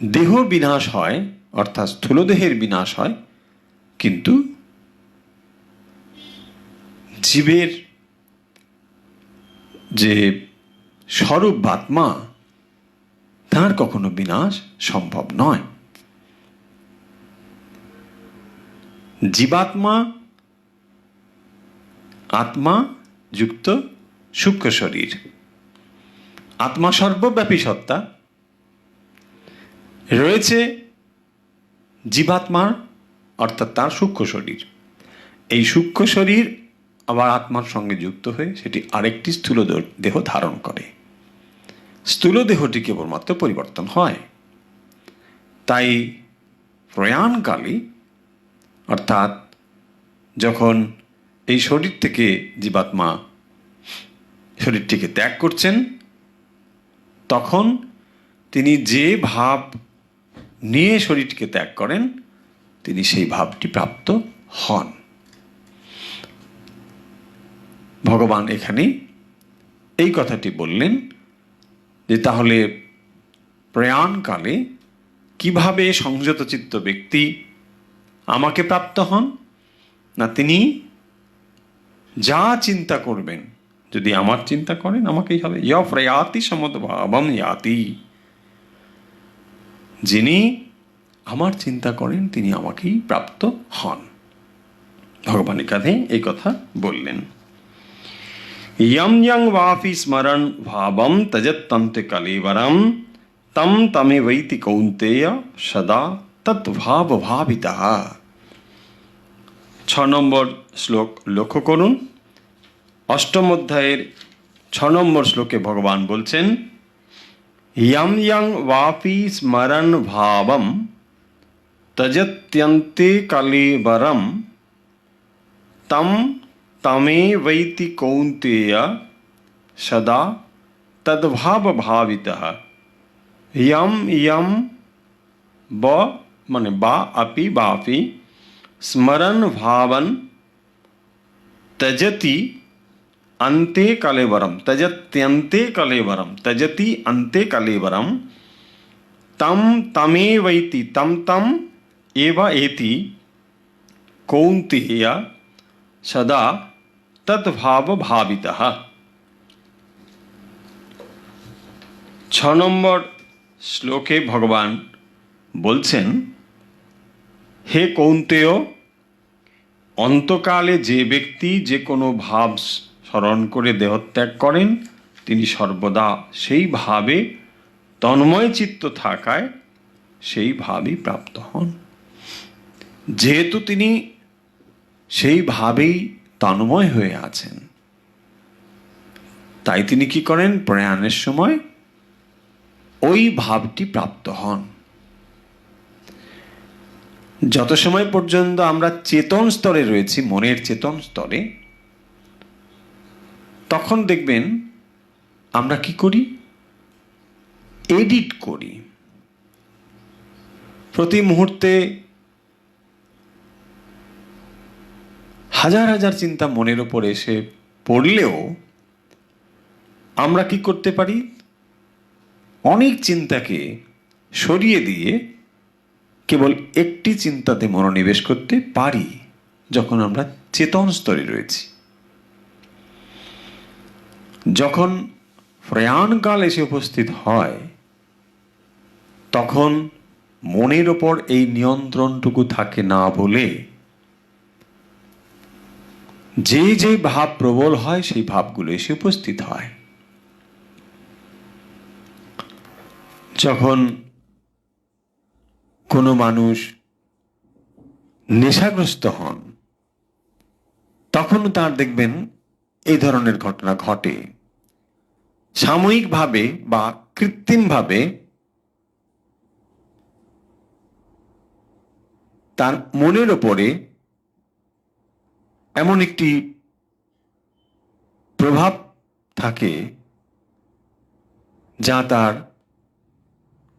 দেহ বিনাশ হয়, অর্থাৎ স্থূলদেহের বিনাশ হয়, কিন্তু জীবের যে স্বরূপ আত্মা, তার কখনো বিনাশ সম্ভব নয়। জীবাত্মা আত্মা যুক্ত সূক্ষ্ম শরীর। আত্মা সর্বব্যাপী সত্তা, রয়েছে জীবাত্মার অর্থাৎ তার সূক্ষ্ম শরীর। এই সূক্ষ্ম শরীর আবার আত্মার সঙ্গে যুক্ত হয়ে সেটি আরেকটি স্থূল দেহ ধারণ করে। স্থূল দেহটি কেবলমাত্র পরিবর্তন হয়। তাই প্রয়াণকালে, অর্থাৎ যখন এই শরীর থেকে জীবাত্মা শরীরটিকে ত্যাগ করছেন, তখন তিনি যে ভাব নিয়ে শরীরটিকে ত্যাগ করেন, তিনি সেই ভাবটি প্রাপ্ত হন। ভগবান এখানে এই কথাটি বললেন যে তাহলে প্রয়াণকালে কিভাবে সংযতচিত্ত ব্যক্তি আমাকে প্রাপ্ত হন? না, তিনি যা চিন্তা করবেন, যদি আমার চিন্তা করেন, আমাকেই হবে। ইয় প্রয়াতি সমদ্ভাবম ইয়াতি। যিনি আমার চিন্তা করেন, তিনি আমাকেই প্রাপ্ত হন। ভগবানের কাছে এই কথা বললেন। ইয়ং ইয়ং বাপি স্মরণ ভাবম তজত্তন্তে কলেবরম তম তমে বৈতি কৌন্তেয় সদা তৎভাব ভাবিতা। 6 নম্বর শ্লোক লক্ষ্য করুন। 8ম অধ্যায়ের 6 নম্বর শ্লোকে ভগবান বলছেন, ইয়ং ইয়ং বাপি স্মরণ ভাবম তজত্যন্তে কলেবরম তম তমে বৈতি কৌন্তেয় সদা তদ্ভাব ভাবিতঃ। ইয়ম ইয়ম ব মানে বা আপি বাপি স্মরণ ভাবন त्यजति अन्ते कलेवरम, त्यजत्यन्ते कलेवरम, त्यजति अन्ते कलेवरम, तम तमेवैति, तम तम एव एति कौन्तेय सदा तद्भाव भावितः। 6 নম্বর শ্লোকে ভগবান বলছেন, হে কৌন্তেয়, অন্তকালে যে ব্যক্তি যে কোনো ভাব স্মরণ করে দেহত্যাগ করেন তিনি সর্বদা সেই ভাবে তন্ময় চিত্ত থাকায় সেই ভাবই প্রাপ্ত হন। যেহেতু তিনি সেই ভাবেই তন্ময় হয়ে আছেন, তাই তিনি কি করেন, প্রয়াণের সময় ওই ভাবটি প্রাপ্ত হন। যত সময় পর্যন্ত আমরা চেতন স্তরে রয়েছি, মনের চেতন স্তরে, তখন দেখবেন আমরা কি করি, এডিট করি। প্রতি মুহূর্তে হাজার হাজার চিন্তা মনের উপর এসে পড়লেও আমরা কি করতে পারি, অনেক চিন্তাকে সরিয়ে দিয়ে কেবল একটি চিন্তাতে মনোনিবেশ করতে পারি যখন আমরা চেতন স্তরে রয়েছি। যখন প্রয়াণকাল এসে উপস্থিত হয় তখন মনের ওপর এই নিয়ন্ত্রণটুকু থাকে না বলে যে যে ভাব প্রবল হয় সেই ভাবগুলো এসে উপস্থিত হয়। যখন কোনো মানুষ নেশাগ্রস্ত হন তখন তার দেখবেন এই ধরনের ঘটনা ঘটে। সাময়িকভাবে বা কৃত্রিমভাবে তার মনের ওপরে এমন একটি প্রভাব থাকে যা তার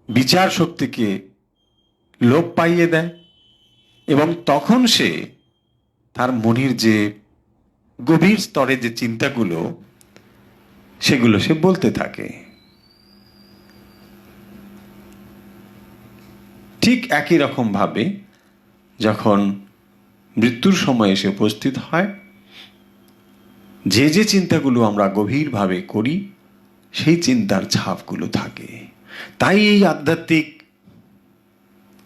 বিচার শক্তিকে লোপ পাইয়ে দেয় এবং তখন সে তার মনের যে গভীর স্তরে যে চিন্তাগুলো সেগুলো সে বলতে থাকে। ঠিক একই রকম ভাবে যখন মৃত্যুর সময় এসে উপস্থিত হয়, যে যে চিন্তাগুলো আমরা গভীরভাবে করি সেই চিন্তার ছাপগুলো থাকে। তাই এই আধ্যাত্মিক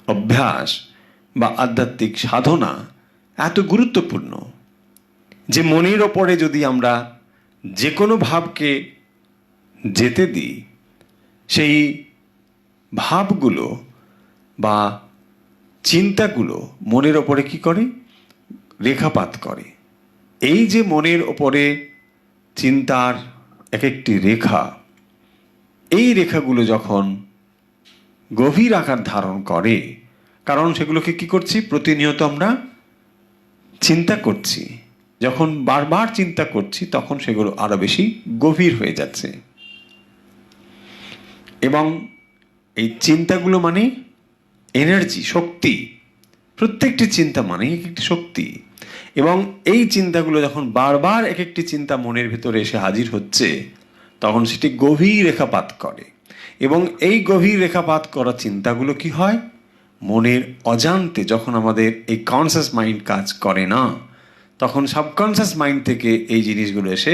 অভ্যাস বা আধ্যাত্মিক সাধনা এত গুরুত্বপূর্ণ যে মনের ওপরে যদি আমরা যে কোনো ভাবকে যেতে দিই, সেই ভাবগুলো বা চিন্তাগুলো মনের ওপরে কি করে, রেখাপাত করে। এই যে মনের ওপরে চিন্তার এক একটি রেখা, এই রেখাগুলো যখন গভীর আকার ধারণ করে, কারণ সেগুলোকে কি করছি, প্রতিনিয়ত আমরা চিন্তা করছি, যখন বারবার চিন্তা করছি তখন সেগুলো আরো বেশি গভীর হয়ে যাচ্ছে। এবং এই চিন্তাগুলো মানে এনার্জি, শক্তি। প্রত্যেকটি চিন্তা মানে এক একটি শক্তি। এবং এই চিন্তাগুলো যখন বারবার এক একটি চিন্তা মনের ভিতরে এসে হাজির হচ্ছে তখন সেটি গভীর রেখাপাত করে। এবং এই গভীর রেখাপাত করা চিন্তাগুলো কি হয়, মনের অজান্তে যখন আমাদের এই কনসিয়াস মাইন্ড কাজ করে না তখন সাবকনসিয়াস মাইন্ড থেকে এই জিনিসগুলো এসে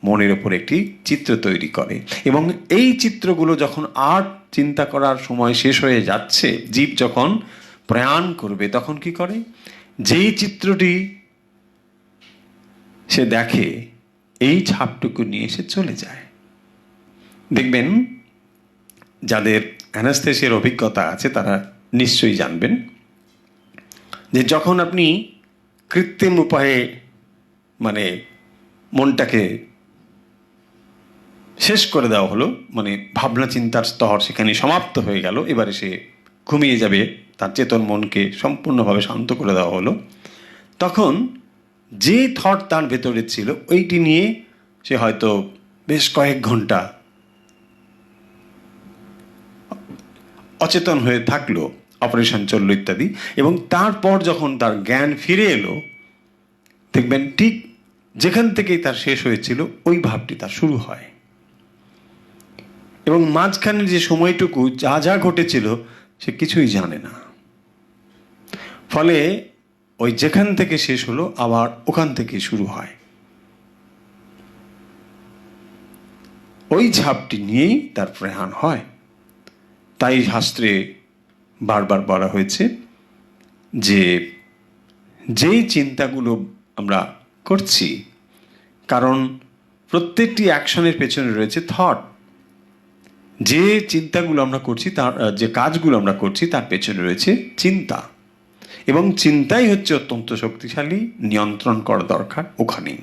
মনের ওপর একটি চিত্র তৈরি করে। এবং এই চিত্রগুলো যখন আর চিন্তা করার সময় শেষ হয়ে যাচ্ছে, জীব যখন প্রয়াণ করবে তখন কি করে, যেই চিত্রটি সে দেখে এই ছাপটুকু নিয়ে সে চলে যায়। দেখবেন যাদের অ্যানাস্থেসিয়ার অভিজ্ঞতা আছে তারা নিশ্চয়ই জানবেন যে যখন আপনি কৃত্রিম উপায়ে মানে মনটাকে শেষ করে দেওয়া হলো, মানে ভাবনা চিন্তার স্তর সেখানে সমাপ্ত হয়ে গেল, এবারে সে ঘুমিয়ে যাবে, তার চেতন মনকে সম্পূর্ণভাবে শান্ত করে দেওয়া হলো, তখন যে থট তার ভেতরে ছিল ওইটি নিয়ে সে হয়তো বেশ কয়েক ঘন্টা অচেতন হয়ে থাকলো, অপারেশন চললো ইত্যাদি। এবং তারপর যখন তার জ্ঞান ফিরে এলো দেখবেন ঠিক যেখান থেকেই তার শেষ হয়েছিল ওই ভাবটি তার শুরু হয়, এবং মাঝখানে যে সময়টুকু যা যা ঘটেছিল সে কিছুই জানে না। ফলে ওই যেখান থেকে শেষ হলো আবার ওখান থেকে শুরু হয়। ওই ঝাপটি নিয়েই তার প্রয়াণ হয়। তাই শাস্ত্রে বারবার বলা হয়েছে যে যেই চিন্তাগুলো আমরা করছি, কারণ প্রত্যেকটি অ্যাকশনের পেছনে রয়েছে থট। যে চিন্তাগুলো আমরা করছি, তার যে কাজগুলো আমরা করছি তার পেছনে রয়েছে চিন্তা, এবং চিন্তাই হচ্ছে অত্যন্ত শক্তিশালী, নিয়ন্ত্রণ করা দরকার ওখানেই।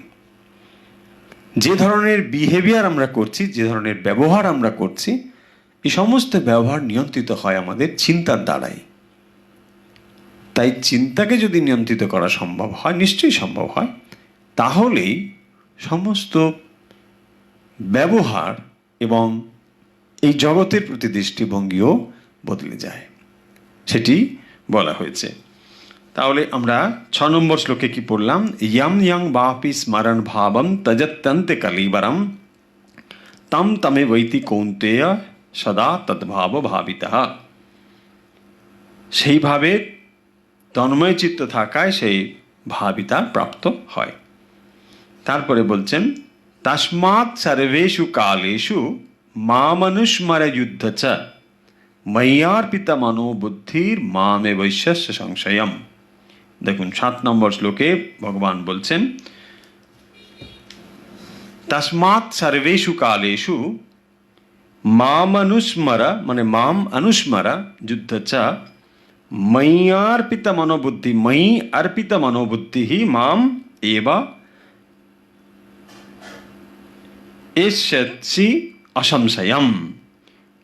যে ধরনের বিহেভিয়ার আমরা করছি, যে ধরনের ব্যবহার আমরা করছি, এই সমস্ত ব্যবহার নিয়ন্ত্রিত হয় আমাদের চিন্তার দ্বারাই। তাই চিন্তাকে যদি নিয়ন্ত্রিত করা সম্ভব হয়, নিশ্চয়ই সম্ভব হয়, তাহলেই সমস্ত ব্যবহার এবং এই জগতের প্রতি দৃষ্টিভঙ্গিও বদলে যায়, সেটি বলা হয়েছে। তাহলে আমরা 6 নম্বর শ্লোকে কি পড়লাম? ইয়াম ইয়াং বাপি স্মরণ ভাবম তজত্যন্তে কলিবরম তম তমে বৈতি কৌন্তেয় সদা তদ্ভাব ভাবিতঃ। সেইভাবে তন্ময় চিত্ত থাকায় সেই ভাবিতা প্রাপ্ত হয়। তারপরে বলছেন তস্মাৎ সর্বেষু কালেষু মামনুস্মর যুদ্ধ চ ময়্যার্পিত মনোবুদ্ধির মামে বৈশ্যস্য সংশয়ম। দেখুন 7 নম্বর শ্লোকে ভগবান বলছেন তস্মাৎ সর্বেষু কালেষু মামনুস্মর, মানে মাম অনুস্মর যুদ্ধ চ ময়্যার্পিত মনোবুদ্ধি, ময়ি অর্পিত মনোবুদ্ধি মাম এব এষ্যসি অসংশয়ম।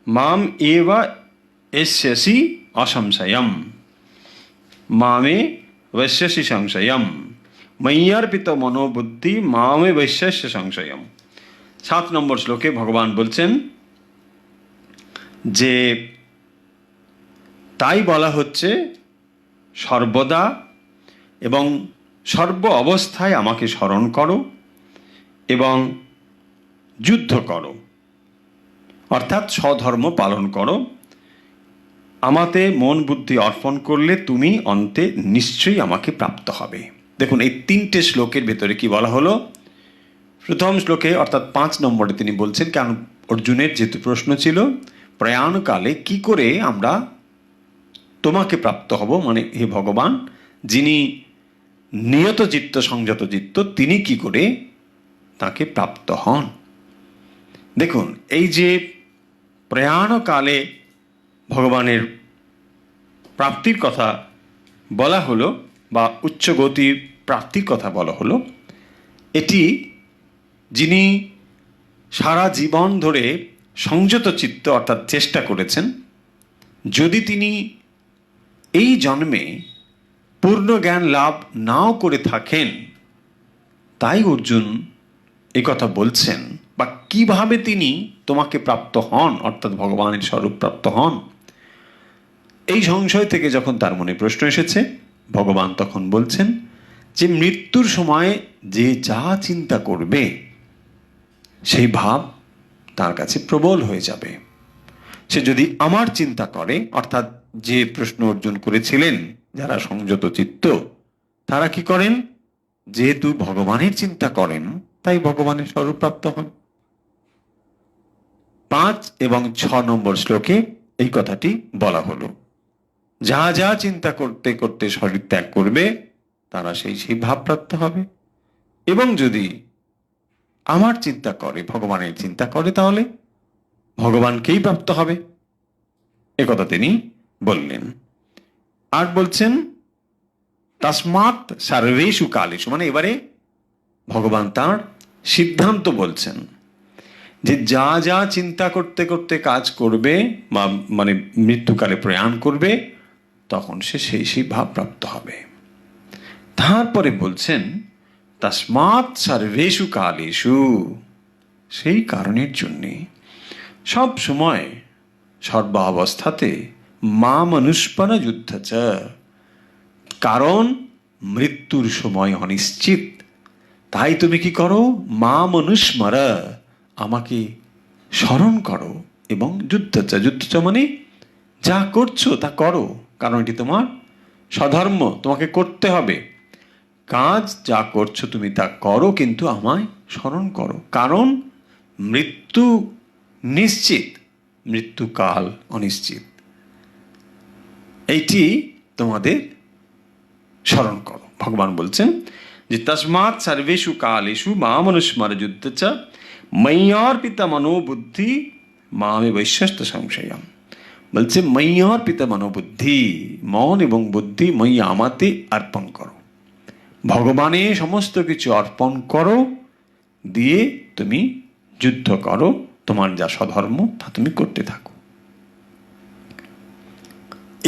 মাম এব এষ্যসি অসংশয়ম, মামে বৈশ্যসি সংশয়ম, ময়্যার্পিত মনোবুদ্ধি মামে বৈশ্যস্য সংশয়ম। 7 নম্বর শ্লোকে ভগবান বলছেন যে তাই বলা হচ্ছে সর্বদা এবং সর্ব অবস্থায় আমাকে স্মরণ করো এবং যুদ্ধ করো, অর্থাৎ স্বধর্ম পালন করো। আমাতে মন বুদ্ধি অর্পণ করলে তুমি অন্তে নিশ্চয়ই আমাকে প্রাপ্ত হবে। দেখুন এই 3টে শ্লোকের ভেতরে কি বলা হলো। প্রথম শ্লোকে অর্থাৎ 5 নম্বরে তিনি বলছেন, কেন অর্জুনের যেহেতু প্রশ্ন ছিল প্রয়াণকালে কি করে আমরা তোমাকে প্রাপ্ত হব, মানে হে ভগবান যিনি নিয়ত চিত্ত সংযত চিত্ত, তিনি কি করে তাকে প্রাপ্ত হন। দেখুন এই যে প্রয়াণকালে ভগবানের প্রাপ্তির কথা বলা হলো বা উচ্চ গতির প্রাপ্তির কথা বলা হলো, এটি যিনি সারা জীবন ধরে সংযত চিত্ত অর্থাৎ চেষ্টা করেছেন, যদি তিনি এই জন্মে পূর্ণ জ্ঞান লাভ নাও করে থাকেন, তাই অর্জুন এই কথা বলছেন, বা কিভাবে তিনি তোমাকে প্রাপ্ত হন অর্থাৎ ভগবানের স্বরূপ প্রাপ্ত হন, এই সংশয় থেকে যখন তার মনে প্রশ্ন এসেছে, ভগবান তখন বলছেন যে মৃত্যুর সময় যে যা চিন্তা করবে সেই ভাব তার কাছে প্রবল হয়ে যাবে। সে যদি আমার চিন্তা করে, অর্থাৎ যে প্রশ্ন অর্জুন করেছিলেন যারা সংযত চিত্ত তারা কি করেন, যেহেতু ভগবানের চিন্তা করেন তাই ভগবানের স্বরূপ প্রাপ্ত হন। 5 এবং 6 নম্বর শ্লোকে এই কথাটি বলা হলো, যা যা চিন্তা করতে করতে শরীর ত্যাগ করবে তারা সেই সেই ভাব প্রাপ্ত হবে, এবং যদি আমার চিন্তা করে, ভগবানের চিন্তা করে, তাহলে ভগবানকেই প্রাপ্ত হবে, একথা তিনি বললেন। আর বলছেন তস্মাৎ সর্বেষু কালেষু, মানে এবারে ভগবান তার সিদ্ধান্ত বলছেন যে যা যা চিন্তা করতে করতে কাজ করবে বা মানে মৃত্যুকালে প্রয়াণ করবে তখন সে সেই সেই ভাব প্রাপ্ত হবে। তারপরে বলছেন তস্মাৎ সর্বেষু কালেষু, সেই কারণের জন্যে সব সময় সর্বাবস্থাতে মামনুস্মর যুদ্ধ চ, কারণ মৃত্যুর সময় অনিশ্চিত, তাই তুমি কি করো? মা মনুষ্মর, আমাকে স্মরণ করো, এবং যুদ্ধচ, যুদ্ধচ মানে যা করছো তা করো, কারণ এটি তোমার স্বধর্ম, তোমাকে করতে হবে। কাজ যা করছো তুমি তা করো, কিন্তু আমায় স্মরণ করো, কারণ মৃত্যু নিশ্চিত, মৃত্যুকাল অনিশ্চিত। এইটি তোমাদের স্মরণ করো। ভগবান বলছেন যে তস্মাৎ সর্বেষু কালেষু মামনুস্মর যুদ্ধচ ময়্যার্পিত মনোবুদ্ধি মামে বৈশ্যস্ত সংশয়ম। বলছে ময়্যার্পিত মনোবুদ্ধি, মন এবং বুদ্ধি ময়্যা, আমাতে অর্পণ করো, ভগবানে সমস্ত কিছু অর্পণ করো, দিয়ে তুমি যুদ্ধ করো, তোমার যা স্বধর্ম তা তুমি করতে থাকো।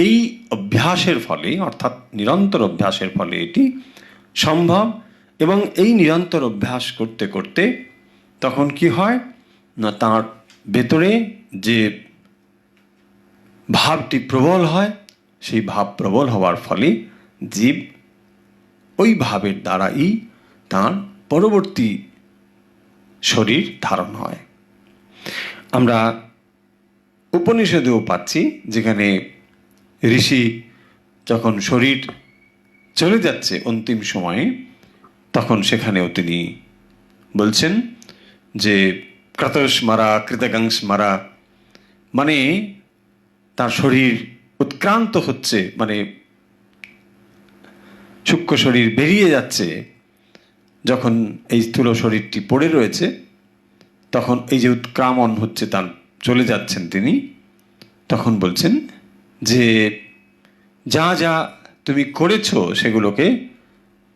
এই অভ্যাসের ফলে, অর্থাৎ নিরন্তর অভ্যাসের ফলে এটি সম্ভব। এবং এই নিরন্তর অভ্যাস করতে করতে তখন কি হয় না, তার ভেতরে যে ভাবটি প্রবল হয়, সেই ভাব প্রবল হওয়ার ফলে জীব ওই ভাবের দ্বারাই তার পরবর্তী শরীর ধারণ হয়। আমরা উপনিষদেও পাচ্ছি, যেখানে ঋষি যখন শরীর চলে যাচ্ছে অন্তিম সময়ে, তখন সেখানেও তিনি বলছেন যে ক্রতস্মরা কৃতজ্ঞস্মরা, মানে তার শরীর উৎক্রান্ত হচ্ছে, মানে সূক্ষ্ম শরীর বেরিয়ে যাচ্ছে, যখন এই স্থূল শরীরটি পড়ে রয়েছে, তখন এই যে উৎক্রামণ হচ্ছে, তার চলে যাচ্ছেন তিনি, তখন বলছেন যে যা যা তুমি করেছো সেগুলোকে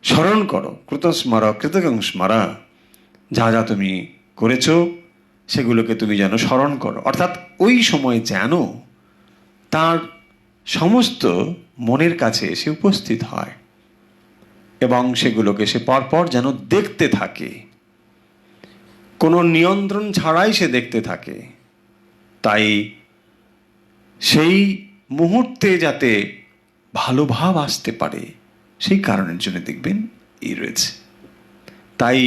স্মরণ করো, কৃতস্মর কৃতজ্ঞস্মরা, যা যা তুমি করেছো সেগুলোকে তুমি যেন স্মরণ করো। অর্থাৎ ওই সময় যেন তার সমস্ত মনের কাছে এসে উপস্থিত হয়, এবং সেগুলোকে সে পরপর যেন দেখতে থাকে, কোনো নিয়ন্ত্রণ ছাড়াই সে দেখতে থাকে। তাই সেই মুহূর্তে যাতে ভালো ভাব আসতে পারে, সেই কারণের জন্য দেখবেন এই রয়েছে। তাই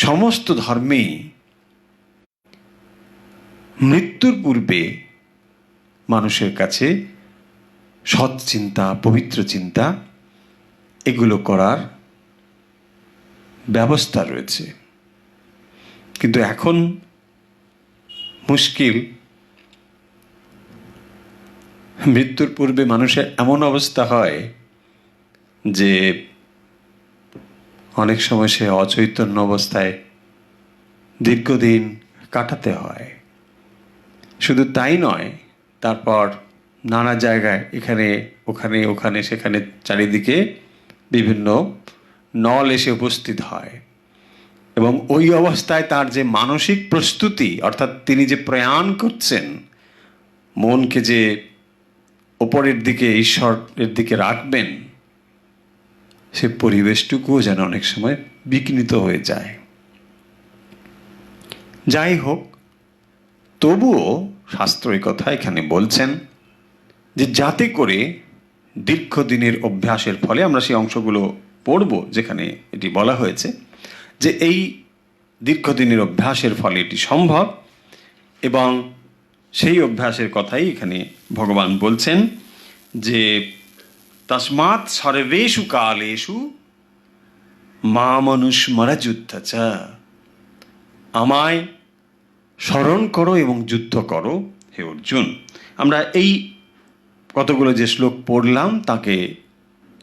সমস্ত ধর্মেই মৃত্যুর পূর্বে মানুষের কাছে সৎ চিন্তা, পবিত্র চিন্তা, এগুলো করার ব্যবস্থা রয়েছে। কিন্তু এখন মুশকিল, মৃত্যুর পূর্বে মানুষের এমন অবস্থা হয় যে অনেক সময় সে অচৈতন্য অবস্থায় দীর্ঘদিন কাটাতে হয়। শুধু তাই নয়, তারপর নানা জায়গায়, এখানে ওখানে ওখানে সেখানে চারিদিকে বিভিন্ন নল এসে উপস্থিত হয়, এবং ওই অবস্থায় তার যে মানসিক প্রস্তুতি, অর্থাৎ তিনি যে প্রয়াণ করছেন, মনকে যে ওপরের দিকে, ঈশ্বরের দিকে রাখবেন, সে পরিবেশটুকুও যেন অনেক সময় বিঘ্নিত হয়ে যায়। যাই হোক, তবুও শাস্ত্র এই কথা এখানে বলছেন যে যাতে করে দীর্ঘদিনের অভ্যাসের ফলে, আমরা সেই অংশগুলো পড়ব যেখানে এটি বলা হয়েছে যে এই দীর্ঘদিনের অভ্যাসের ফলে এটি সম্ভব, এবং সেই অভ্যাসের কথাই এখানে ভগবান বলছেন যে তস্মাৎ সর্বেষু কালেষু মামনুস্মর যুদ্ধচ, আমায় স্মরণ করো এবং যুদ্ধ করো হে অর্জুন। আমরা এই কতগুলো যে শ্লোক পড়লাম তাকে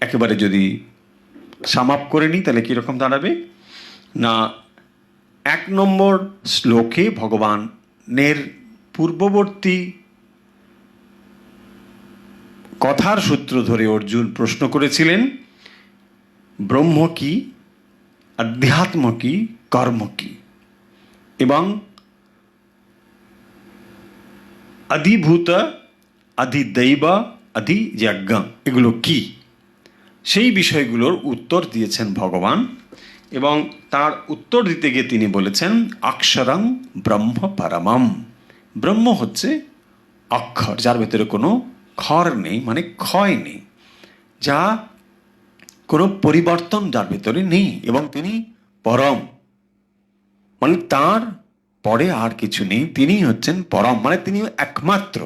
একেবারে যদি সামাপ করে নিই, তাহলে কীরকম দাঁড়াবে না, 1 নম্বর শ্লোকে ভগবানের পূর্ববর্তী কথার সূত্র ধরে অর্জুন প্রশ্ন করেছিলেন, ব্রহ্ম কি, আধ্যাত্ম কি, কর্ম কি, এবং আদিভূত, আদিদৈব, আদিযজ্ঞ, এগুলো কি, সেই বিষয়গুলোর উত্তর দিয়েছেন ভগবান। এবং তার উত্তর দিতে গিয়ে তিনি বলেছেন অক্ষরং ব্রহ্ম পরমম, ব্রহ্ম হচ্ছে অক্ষর, যার ভেতরে কোনো ক্ষর নেই, মানে ক্ষয় নেই, যা কোনো পরিবর্তন যার ভেতরে নেই, এবং তিনি পরম, মানে তার পরে আর কিছু নেই, তিনি হচ্ছেন পরম, মানে তিনি একমাত্র,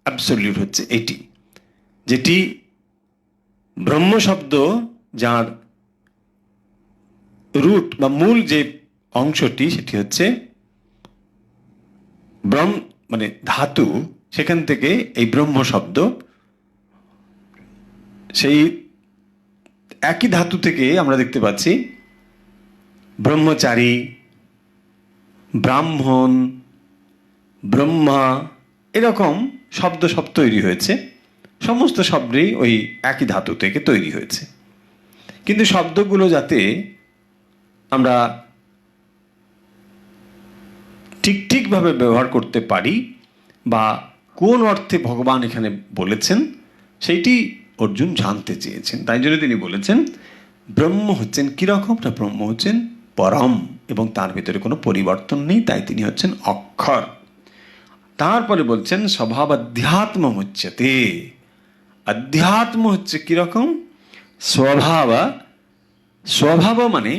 অ্যাবসলিউট হচ্ছে এটি, যেটি ব্রহ্ম শব্দ যার রুট বা মূল যে অংশটি সেটি হচ্ছে ব্রহ্ম, মানে ধাতু, সেখান থেকে এই ব্রহ্ম শব্দ, সেই একই ধাতু থেকে আমরা দেখতে পাচ্ছি ব্রহ্মচারী, ব্রাহ্মণ, ব্রহ্মা, এরকম শব্দ সব তৈরি হয়েছে। সমস্ত শব্দই ওই একই ধাতু থেকে তৈরি হয়েছে, কিন্তু শব্দগুলো যাতে আমরা ঠিকভাবে ব্যবহার করতে পারি বা কোন অর্থে ভগবান এখানে বলেছেন সেইটি অর্জুন জানতে চেয়েছেন। তাই জন্য তিনি বলেছেন ব্রহ্ম হচ্ছেন কিরকম না, ব্রহ্ম হচ্ছেন পরম এবং তার ভিতরে কোনো পরিবর্তন নেই, তাই তিনি হচ্ছেন অক্ষর। তারপরে বলছেন স্বভাব অধ্যাত্ম উচ্যতে। অধ্যাত্ম হচ্ছে কিরকম, স্বভাব, স্বভাব মানে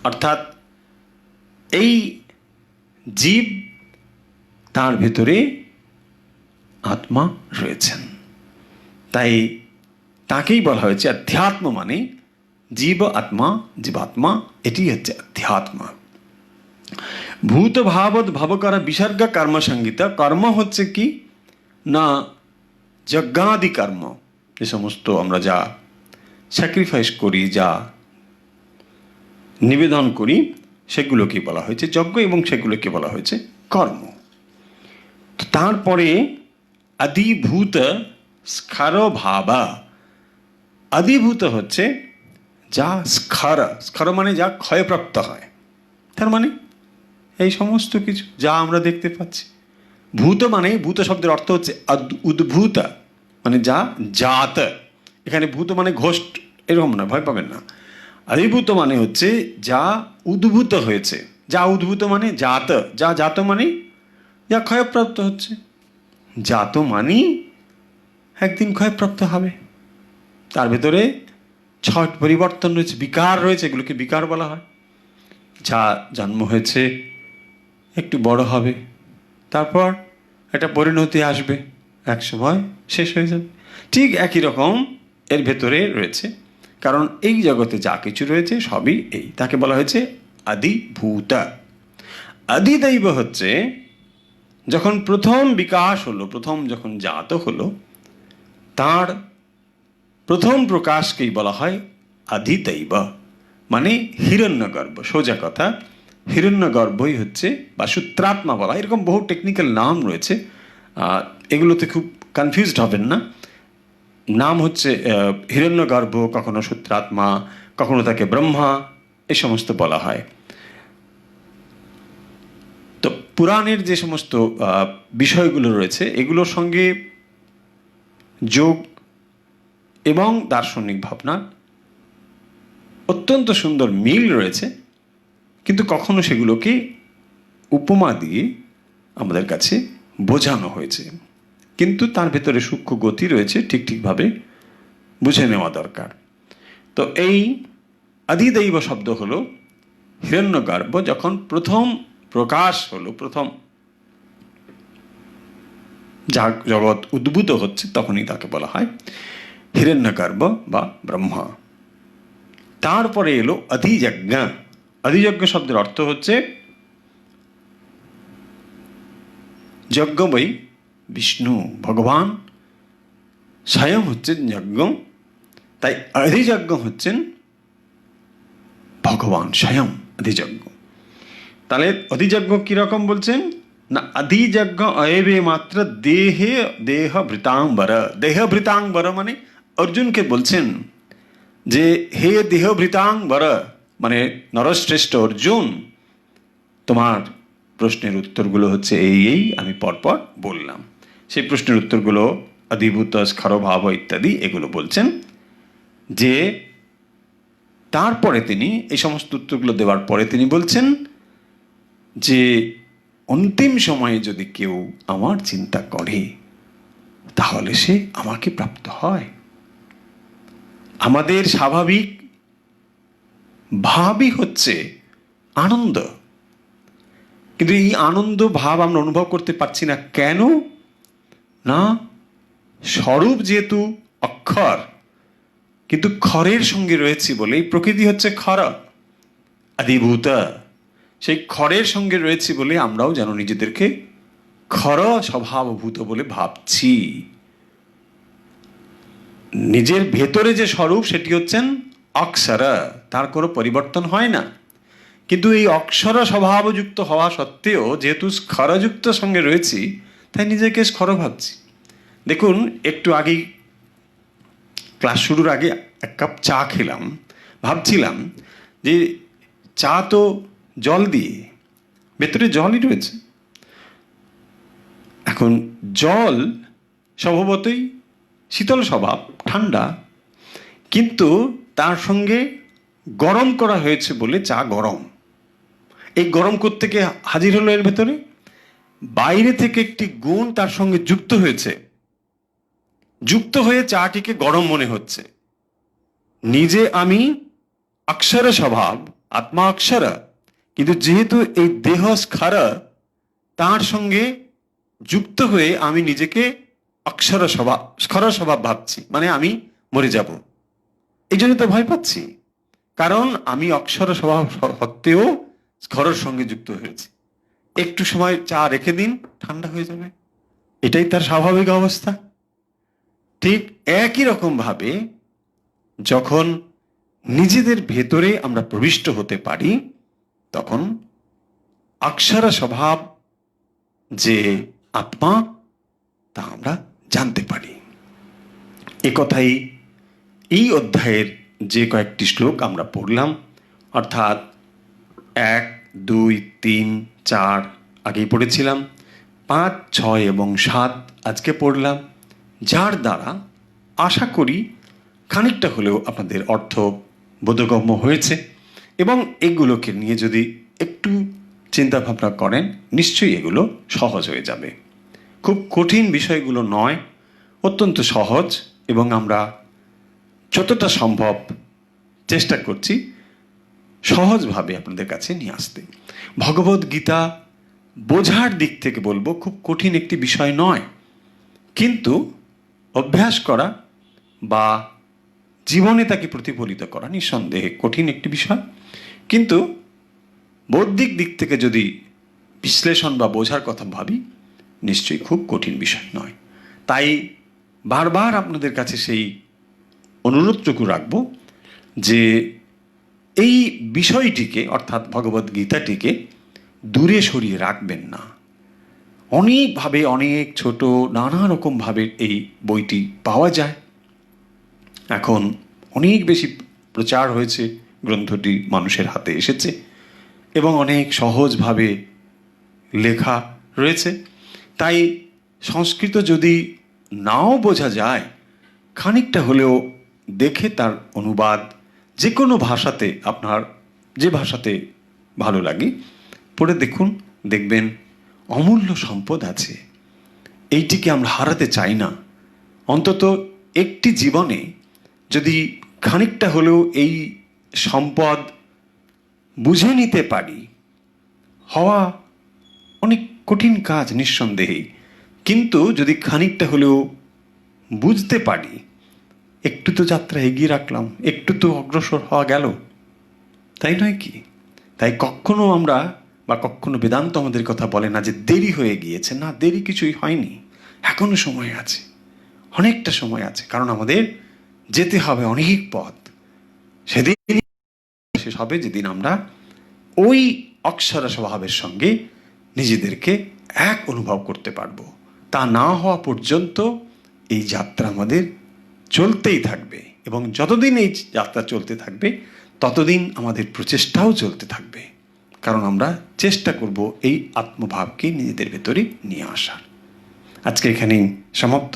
অর্থাৎ এই জীব, তার ভেতরে আত্মা রয়েছেন, তাই তাকেই বলা হয়েছে অধ্যাত্ম, মানে জীব আত্মা, জীবাত্মা, এটি হচ্ছে অধ্যাত্ম। ভূত ভাবত ভবকর বিসর্গ কর্ম সংগীতা। কর্ম হচ্ছে কি না, যজ্ঞাদি কর্ম, যে সমস্ত আমরা যা স্যাক্রিফাইস করি, যা নিবেদন করি, সেগুলোকে বলা হয়েছে যজ্ঞ, এবং সেগুলোকে বলা হয়েছে কর্ম। তো তারপরে আদিভূত স্খর ভাবা। আদিভূত হচ্ছে যা স্খর, স্খর মানে যা ক্ষয়প্রাপ্ত হয়, তার মানে এই সমস্ত কিছু যা আমরা দেখতে পাচ্ছি। ভূত মানে, ভূত শব্দের অর্থ হচ্ছে উদ্ভূত, মানে যা জাত। এখানে ভূত মানে ঘোষ্ট এরকম না, ভয় পাবেন না। আদিভূত মানে হচ্ছে যা উদ্ভূত হয়েছে। যা উদ্ভূত মানে জাত, যা জাত মানে যা ক্ষয়প্রাপ্ত হচ্ছে। জাত মানে একদিন ক্ষয়প্রাপ্ত হবে, তার ভেতরে ছট পরিবর্তন রয়েছে, বিকার রয়েছে, এগুলোকে বিকার বলা হয়। যা জন্ম হয়েছে একটু বড় হবে, তারপর একটা পরিণতি আসবে, এক সময় শেষ হয়ে যাবে। ঠিক একই রকম এর ভেতরে রয়েছে, কারণ এই জগতে যা কিছু রয়েছে সবই এই, তাকে বলা হয়েছে আদিভূত। আদিদৈব হচ্ছে যখন প্রথম বিকাশ হলো, প্রথম যখন জাত হলো, তার প্রথম প্রকাশকেই বলা হয় আদিদৈব, মানে হিরণ্যগর্ভ। সোজা কথা, হিরণ্যগর্ভই হচ্ছে, বা সূত্রাত্মা বলা, এরকম বহু টেকনিক্যাল নাম রয়েছে, এগুলোতে খুব কনফিউজড হবেন না। নাম হচ্ছে হিরণ্যগর্ভ, কখনো সূত্রাত্মা, কখনো তাকে ব্রহ্মা, এই সমস্ত বলা হয়। তো পুরাণের যে সমস্ত বিষয়গুলো রয়েছে এগুলোর সঙ্গে যোগ এবং দার্শনিক ভাবনা অত্যন্ত সুন্দর মিল রয়েছে, কিন্তু কখনো সেগুলোকে উপমা দিয়ে আমাদের কাছে বোঝানো হয়েছে, কিন্তু তার ভেতরে সূক্ষ্ম গতি রয়েছে, ঠিকভাবে বুঝে নেওয়া দরকার। তো এই আদিদৈব শব্দ হলো হিরণ্যগর্ভ, যখন প্রথম প্রকাশ হলো, প্রথম যা জগৎ উদ্ভূত হচ্ছে, তখনই তাকে বলা হয় হিরণ্যগর্ভ বা ব্রহ্মা। তারপরে এলো অধিযজ্ঞ। অধিযজ্ঞ শব্দের অর্থ হচ্ছে যজ্ঞ বই বিষ্ণু, ভগবান স্বয়ং হচ্ছেন যজ্ঞ, তাই অধিযজ্ঞ হচ্ছেন ভগবান স্বয়ং অধিযজ্ঞ। তাহলে অধিযজ্ঞ কিরকম বলছেন না, অধিযজ্ঞ অয়েবে মাত্র দেহে দেহ ভৃতাম্বর। দেহ ভৃতাম্বর মানে অর্জুনকে বলছেন যে হে দেহ ভৃতাম্বর, মানে নরশ্রেষ্ঠ অর্জুন, তোমার প্রশ্নের উত্তরগুলো হচ্ছে এই আমি পরপর বললাম। সেই প্রশ্নের উত্তরগুলো অধিভূত, স্খর ভাব ইত্যাদি এগুলো বলছেন। যে তারপরে তিনি এই সমস্ত উত্তরগুলো দেওয়ার পরে তিনি বলছেন যে অন্তিম সময়ে যদি কেউ আমার চিন্তা করে তাহলে সে আমাকে প্রাপ্ত হয়। আমাদের স্বাভাবিক ভাবই হচ্ছে আনন্দ, কিন্তু এই আনন্দ ভাব আমরা অনুভব করতে পারছি না। কেন? না, স্বরূপ যেহেতু অক্ষর, কিন্তু খরের সঙ্গে রয়েছি বলেই প্রকৃতি হচ্ছে খর আদিভূত, সেই খরের সঙ্গে রয়েছি বলে আমরাও যেন নিজেদেরকে খর স্বভাবভূত বলে ভাবছি। নিজের ভেতরে যে স্বরূপ সেটি হচ্ছেন অক্ষর, তার কোনো পরিবর্তন হয় না। কিন্তু এই অক্ষর স্বভাবযুক্ত হওয়া সত্ত্বেও যেহেতু স্খরযুক্ত সঙ্গে রয়েছি, তাই নিজেকে স্খর ভাবছি। দেখুন, একটু আগেই ক্লাস শুরুর আগে এক কাপ চা খেলাম, ভাবছিলাম যে চা তো জল দিয়ে, ভেতরে জলই রয়েছে। এখন জল স্বভাবতই শীতল স্বভাব, ঠান্ডা, কিন্তু তার সঙ্গে গরম করা হয়েছে বলে চা গরম। এই গরম থেকে হাজির হলো এর ভেতরে, বাইরে থেকে একটি গুণ তার সঙ্গে যুক্ত হয়েছে, যুক্ত হয়ে চাটিকে গরম মনে হচ্ছে। নিজে আমি অক্ষর স্বভাব, আত্মা অক্ষর, কিন্তু যেহেতু এই দেহ স্খর, তার সঙ্গে যুক্ত হয়ে আমি নিজেকে অক্ষর স্বভাব, স্খর স্বভাব ভাবছি, মানে আমি মরে যাব। এই জন্য তো ভয় পাচ্ছি, কারণ আমি অক্ষর স্বভাব সত্ত্বেও স্খরের সঙ্গে যুক্ত হয়েছি। একটু সময় চা রেখে দিন, ঠান্ডা হয়ে যাবে, এটাই তার স্বাভাবিক অবস্থা। ঠিক একই রকম ভাবে যখন নিজেদের ভেতরে আমরা প্রবিষ্ট হতে পারি, তখন অক্ষর স্বভাব যে আত্মা, তা আমরা জানতে পারি। একথাই এই অধ্যায়ের যে কয়েকটি শ্লোক আমরা পড়লাম, অর্থাৎ 1, 2, 3, 4 আগেই পড়েছিলাম, 5, 6 এবং 7 আজকে পড়লাম, যার দ্বারা আশা করি খানিকটা হলেও আপনাদের অর্থ বোধগম্য হয়েছে। এবং এগুলোকে নিয়ে যদি একটু চিন্তা ভাবনা করেন, নিশ্চয়ই এগুলো সহজ হয়ে যাবে। খুব কঠিন বিষয়গুলো নয়, অত্যন্ত সহজ, এবং আমরা যতটা সম্ভব চেষ্টা করছি সহজভাবে আপনাদের কাছে নিয়ে আসতে। ভগবদ গীতা বোঝার দিক থেকে বলবো খুব কঠিন একটি বিষয় নয়, কিন্তু অভ্যাস করা বা জীবনে তাকে প্রতিফলিত করা নিঃসন্দেহে কঠিন একটি বিষয়। কিন্তু বৌদ্ধিক দিক থেকে যদি বিশ্লেষণ বা বোঝার কথা ভাবি, নিশ্চয়ই খুব কঠিন বিষয় নয়। তাই বারবার আপনাদের কাছে সেই অনুরোধটুকু রাখবো যে এই বিষয়টিকে, অর্থাৎ ভগবদ গীতাটিকে দূরে সরিয়ে রাখবেন না। অনেকভাবে, অনেক ছোট, নানা রকমভাবে এই বইটি পাওয়া যায়। এখন অনেক বেশি প্রচার হয়েছে, গ্রন্থটি মানুষের হাতে এসেছে এবং অনেক সহজভাবে লেখা রয়েছে। তাই সংস্কৃত যদি নাও বোঝা যায়, খানিকটা হলেও দেখে তার অনুবাদ যে কোনো ভাষাতে, আপনার যে ভাষাতে ভালো লাগে পড়ে দেখুন, দেখবেন অমূল্য সম্পদ আছে। এইটিকে আমরা হারাতে চাই না। অন্তত একটি জীবনে যদি খানিকটা হলেও এই সম্পদ বুঝে নিতে পারি, হওয়া অনেক কঠিন কাজ নিঃসন্দেহেই, কিন্তু যদি খানিকটা হলেও বুঝতে পারি, একটু তো যাত্রা এগিয়ে রাখলাম, একটু তো অগ্রসর হওয়া গেল, তাই নয় কি? তাই কখনো আমরা বা কখনো বেদান্ত আমাদের কথা বলে না যে দেরি হয়ে গিয়েছে। না, দেরি কিছুই হয়নি, এখনো সময় আছে, অনেকটা সময় আছে, কারণ আমাদের যেতে হবে অনেক পথ। সেদিন শেষ হবে যেদিন আমরা ওই অক্ষর স্বভাবের সঙ্গে নিজেদেরকে এক অনুভব করতে পারবো। তা না হওয়া পর্যন্ত এই যাত্রা আমাদের চলতেই থাকবে, এবং যতদিন এই যাত্রা চলতে থাকবে ততদিন আমাদের প্রচেষ্টাও চলতে থাকবে, কারণ আমরা চেষ্টা করব এই আত্মভাবকে নিজেদের ভেতরে নিয়ে আসার। আজকে এখানেই সমাপ্ত।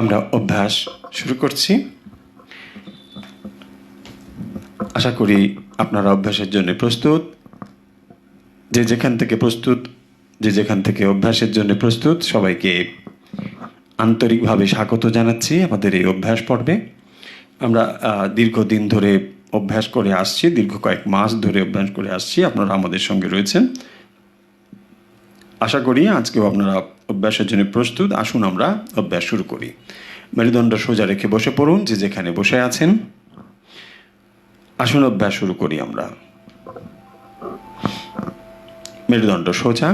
আমরা অভ্যাস শুরু করছি। আশা করি আপনারা অভ্যাসের জন্য প্রস্তুত। যে যেখান থেকে প্রস্তুত যে যেখান থেকে অভ্যাসের জন্য প্রস্তুত সবাইকে আন্তরিকভাবে স্বাগত জানাচ্ছি আমাদের এই অভ্যাস পর্বে। আমরা দীর্ঘদিন ধরে অভ্যাস করে আসছি, দীর্ঘ কয়েক মাস ধরে অভ্যাস করে আসছি। আপনারা আমাদের সঙ্গে রয়েছেন, আশা করি আজকেও আপনারা অভ্যাসের জন্য প্রস্তুত। আসুন আমরা অভ্যাস শুরু করি। মেরুদণ্ড সোজা রেখে বসে পড়ুন, যে যেখানে বসে আছেন। আসুন অভ্যাস শুরু করি আমরা। মেরুদণ্ড সোজা,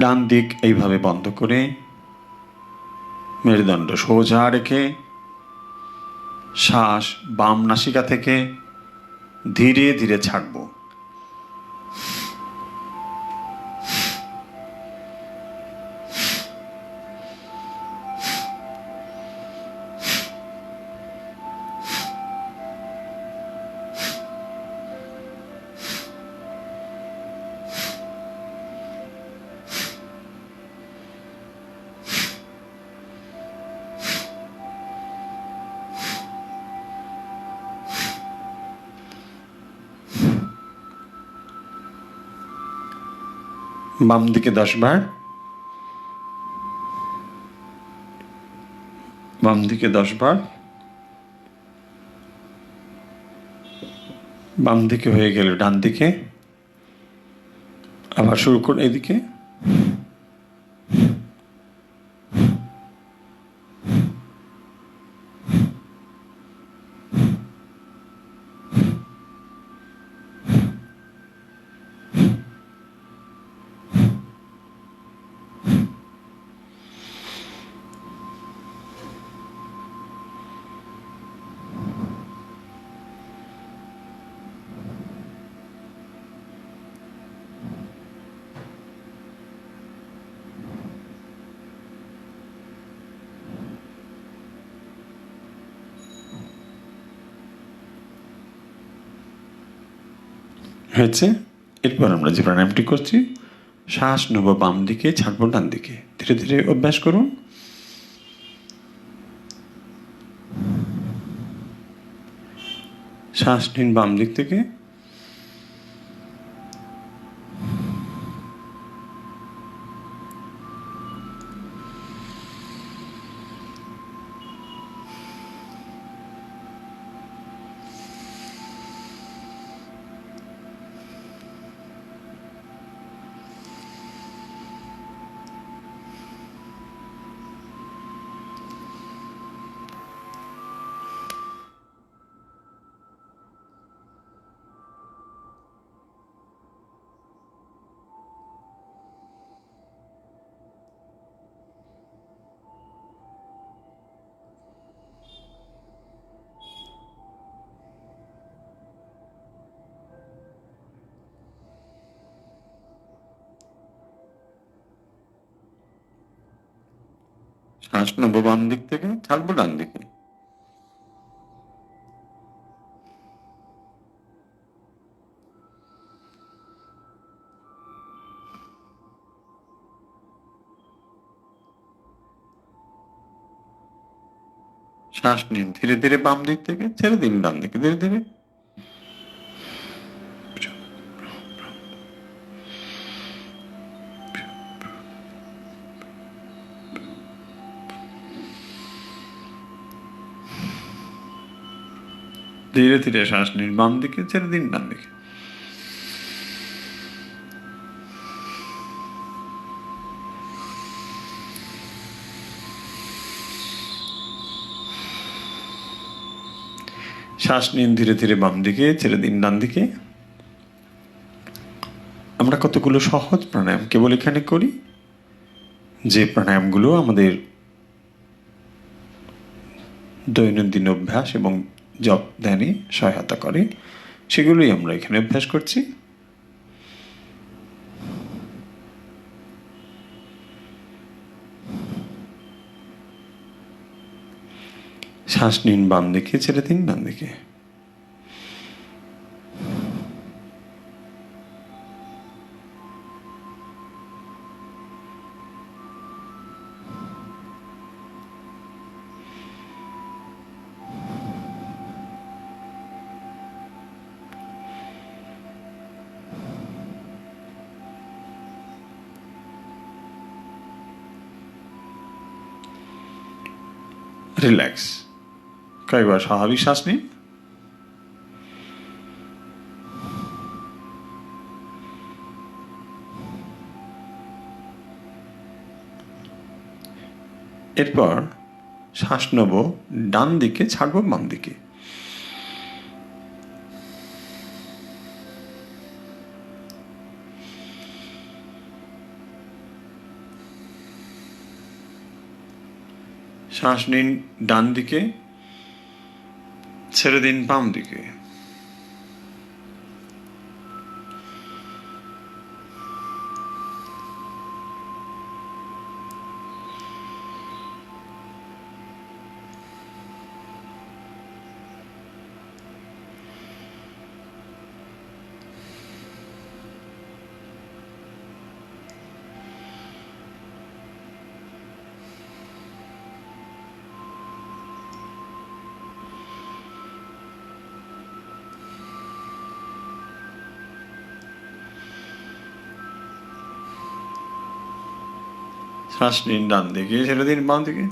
ডান দিক এইভাবে বন্ধ করে মেরুদণ্ড সোজা রেখে শ্বাস বাম নাসিকা থেকে ধীরে ধীরে ছাড়ব। বাম দিকে 10 বার, বাম দিকে 10 বার, বাম দিকে হয়ে গেল ডান দিকে, আবার শুরু করুন এদিকে। হয়েছে। এরপর আমরা যে প্রাণায়ামটি করছি, শ্বাস নেব বাম দিকে, ছাড়বো ডান দিকে। ধীরে ধীরে অভ্যাস করুন। শ্বাস নিন বাম দিক থেকে, শ্বাস নেব বাম দিক থেকে, ছাড়বো ডান দিকে। শ্বাস নিন ধীরে ধীরে বাম দিক থেকে, ছেড়ে দিন ডান দিকে ধীরে ধীরে। ধীরে ধীরে শ্বাস নিন বাম দিকে, ছেড়ে দিন ডান দিকে। শ্বাস নিন ধীরে ধীরে বাম দিকে, ছেড়ে দিন ডান দিকে। আমরা কতগুলো সহজ প্রাণায়াম কেবল এখানে করি, যে প্রাণায়ামগুলো আমাদের দৈনন্দিন অভ্যাস এবং জপ ধ্যানে সহায়তা করে, সেগুলোই আমরা এখানে অভ্যাস করছি। শ্বাস নিন বাম দিকে, ছেড়ে দিন ডান দিকে। রিল্যাক্স। কয়েকবার স্বাভাবিক শ্বাস নিন। এরপর শ্বাস নেব ডান দিকে, ছাড়ব বাম দিকে। শ্বাস নিন ডান দিকে, ছেড়ে দিন বাম দিকে। শ্বাস নিন ডান দিকে, ছেড়ে দিন বাম দিকে।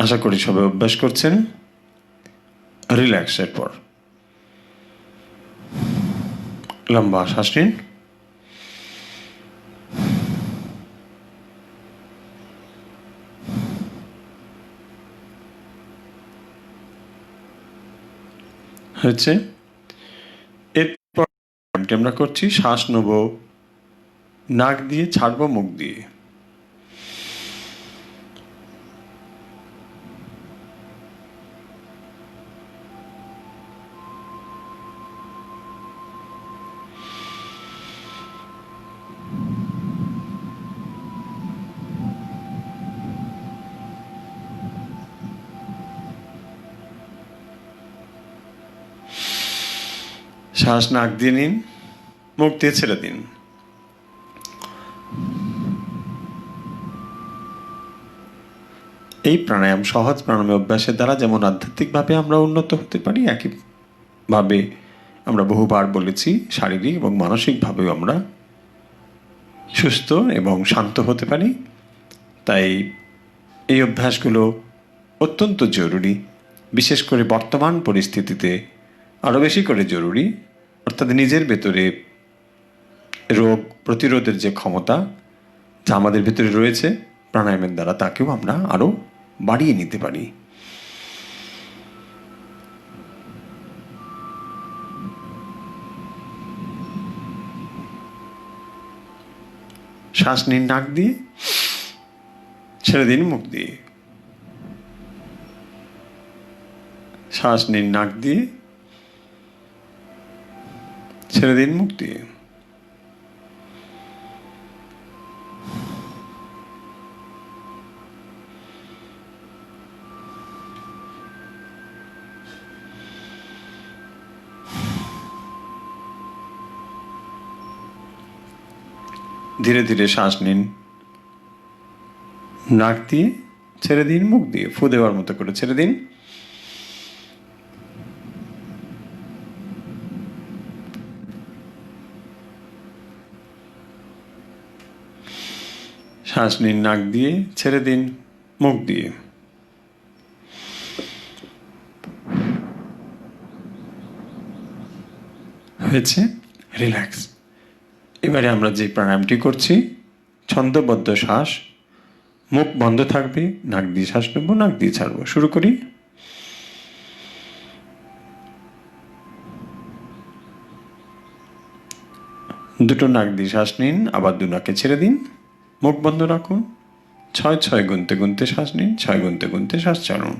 আশা করি সবাই অভ্যাস করছেন। রিল্যাক্সের পর লম্বা শ্বাস নিন। হয়েছে। এরপর আমরা করছি শ্বাস নেব নাক দিয়ে, ছাড়বো মুখ দিয়ে। শ্বাস নাক দিয়ে নিন, মুখ দিয়ে ছেড়ে দিন। এই প্রাণায়াম সহজ প্রাণায়াম অভ্যাসের দ্বারা যেমন আধ্যাত্মিকভাবে আমরা উন্নত হতে পারি, একইভাবে আমরা বহুবার বলেছি শারীরিক এবং মানসিকভাবেও আমরা সুস্থ এবং শান্ত হতে পারি। তাই এই অভ্যাসগুলো অত্যন্ত জরুরি, বিশেষ করে বর্তমান পরিস্থিতিতে আরও বেশি করে জরুরি। অর্থাৎ নিজের ভেতরে রোগ প্রতিরোধের যে ক্ষমতা যা আমাদের ভেতরে রয়েছে, প্রাণায়ামের দ্বারা তাকেও আমরা আরও বাড়িয়ে নিতে পারি। শ্বাস নিন নাক দিয়ে, ছেড়ে দিন মুখ দিয়ে। শ্বাস নিন নাক দিয়ে, ছেড়ে দিন মুখ দিয়ে। ধীরে ধীরে শ্বাস নিন নাক দিয়ে, ছেড়ে দিন মুখ দিয়ে। ফু দেওয়ার মতো করে ছেড়ে দিন। শ্বাস নিন নাক দিয়ে, ছেড়ে দিন মুখ দিয়ে। হয়েছে। রিল্যাক্স। এবারে আমরা যে প্রাণায়ামটি করছি, ছন্দবদ্ধ শ্বাস, মুখ বন্ধ থাকবে, নাক দিয়ে শ্বাস নেব, নাক দিয়ে ছাড়বো। শুরু করি। দুটো নাক দিয়ে শ্বাস নিন, আবার দু নাকে ছেড়ে দিন, মুখ বন্ধ রাখুন। 6 গুনতে গুনতে শ্বাস নিন, 6 গুনতে গুনতে শ্বাস ছাড়ুন।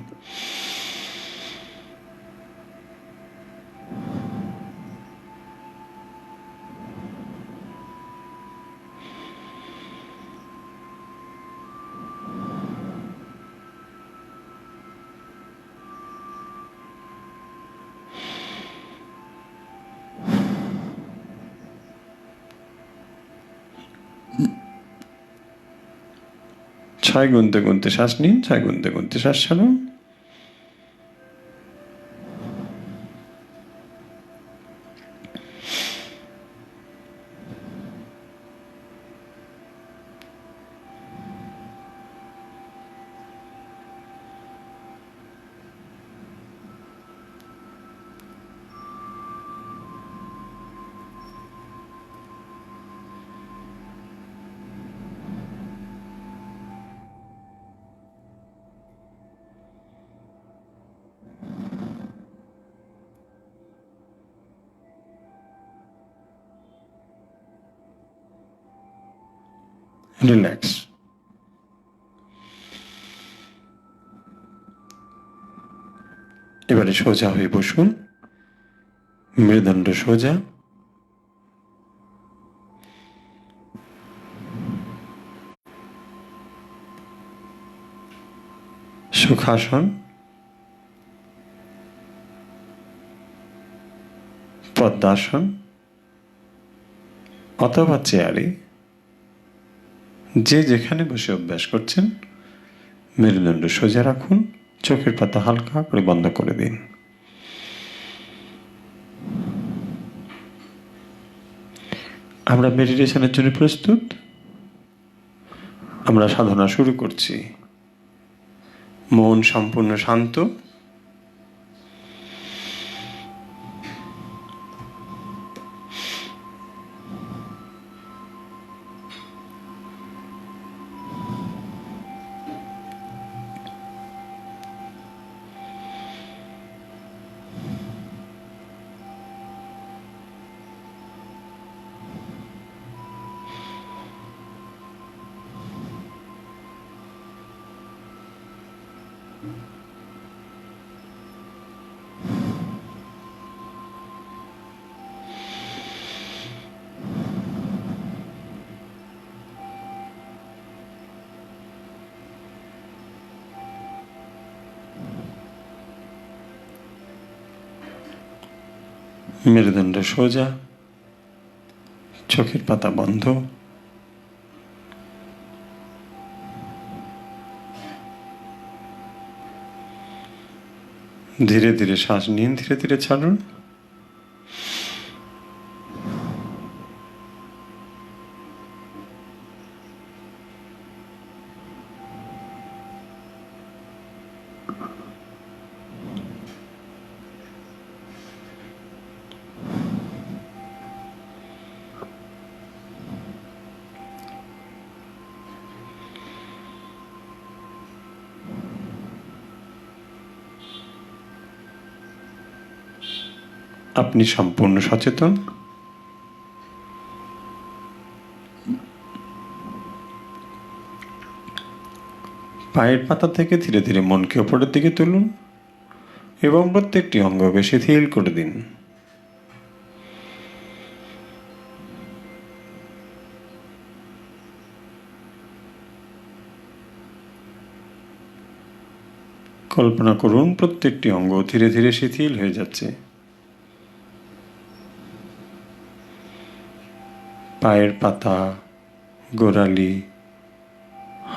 ছয় গুনতে গুনতে শ্বাস নিন, 6 গুনতে গুনতে শ্বাস ছাড়ুন। রিল্যাক্স। এবারে সোজা হয়ে বসুন, মেরুদণ্ড সোজা। সুখাসন, পদ্মাসন অথবা চেয়ারে, যে যেখানে বসে অভ্যাস করছেন, মেরুদণ্ড সোজা রাখুন, চোখের পাতা হালকা করে বন্ধ করে দিন। আমরা মেডিটেশনের জন্য প্রস্তুত। আমরা সাধনা শুরু করছি। মন সম্পূর্ণ শান্ত। মেরুদণ্ড সোজা, চোখের পাতা বন্ধ। ধীরে ধীরে শ্বাস নিন, ধীরে ধীরে ছাড়ুন। আপনি সম্পূর্ণ সচেতন। পায়ের পাতা থেকে ধীরে ধীরে মনকে ওপরের দিকে তুলুন এবং প্রত্যেকটি অঙ্গকে শিথিল করে দিন। কল্পনা করুন প্রত্যেকটি অঙ্গ ধীরে ধীরে শিথিল হয়ে যাচ্ছে। পায়ের পাতা, গোড়ালি,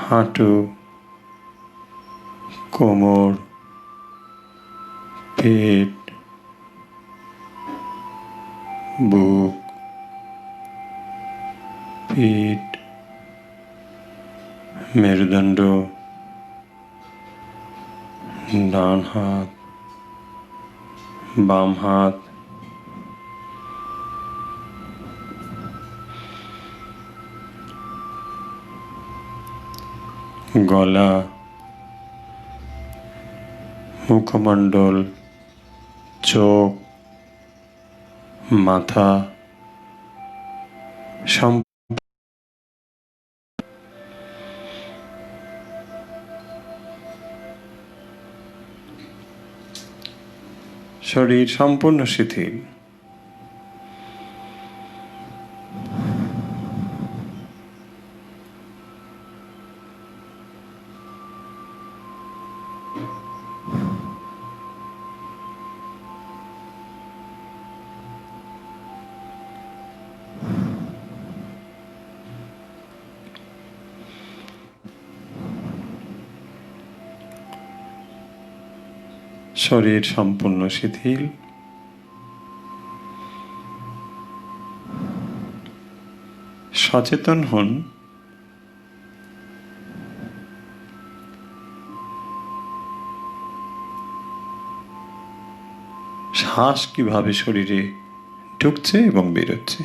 হাঁটু, কোমর, পেট, বুক, পিঠ, মেরুদণ্ড, ডান হাত, বাম হাত, গলা, মুখমণ্ডল, চোখ, মাথা, শরীর সম্পূর্ণ শিথিল। শরীর সম্পূর্ণ শিথিল। সচেতন হন শ্বাস কিভাবে শরীরে ঢুকছে এবং বেরোচ্ছে।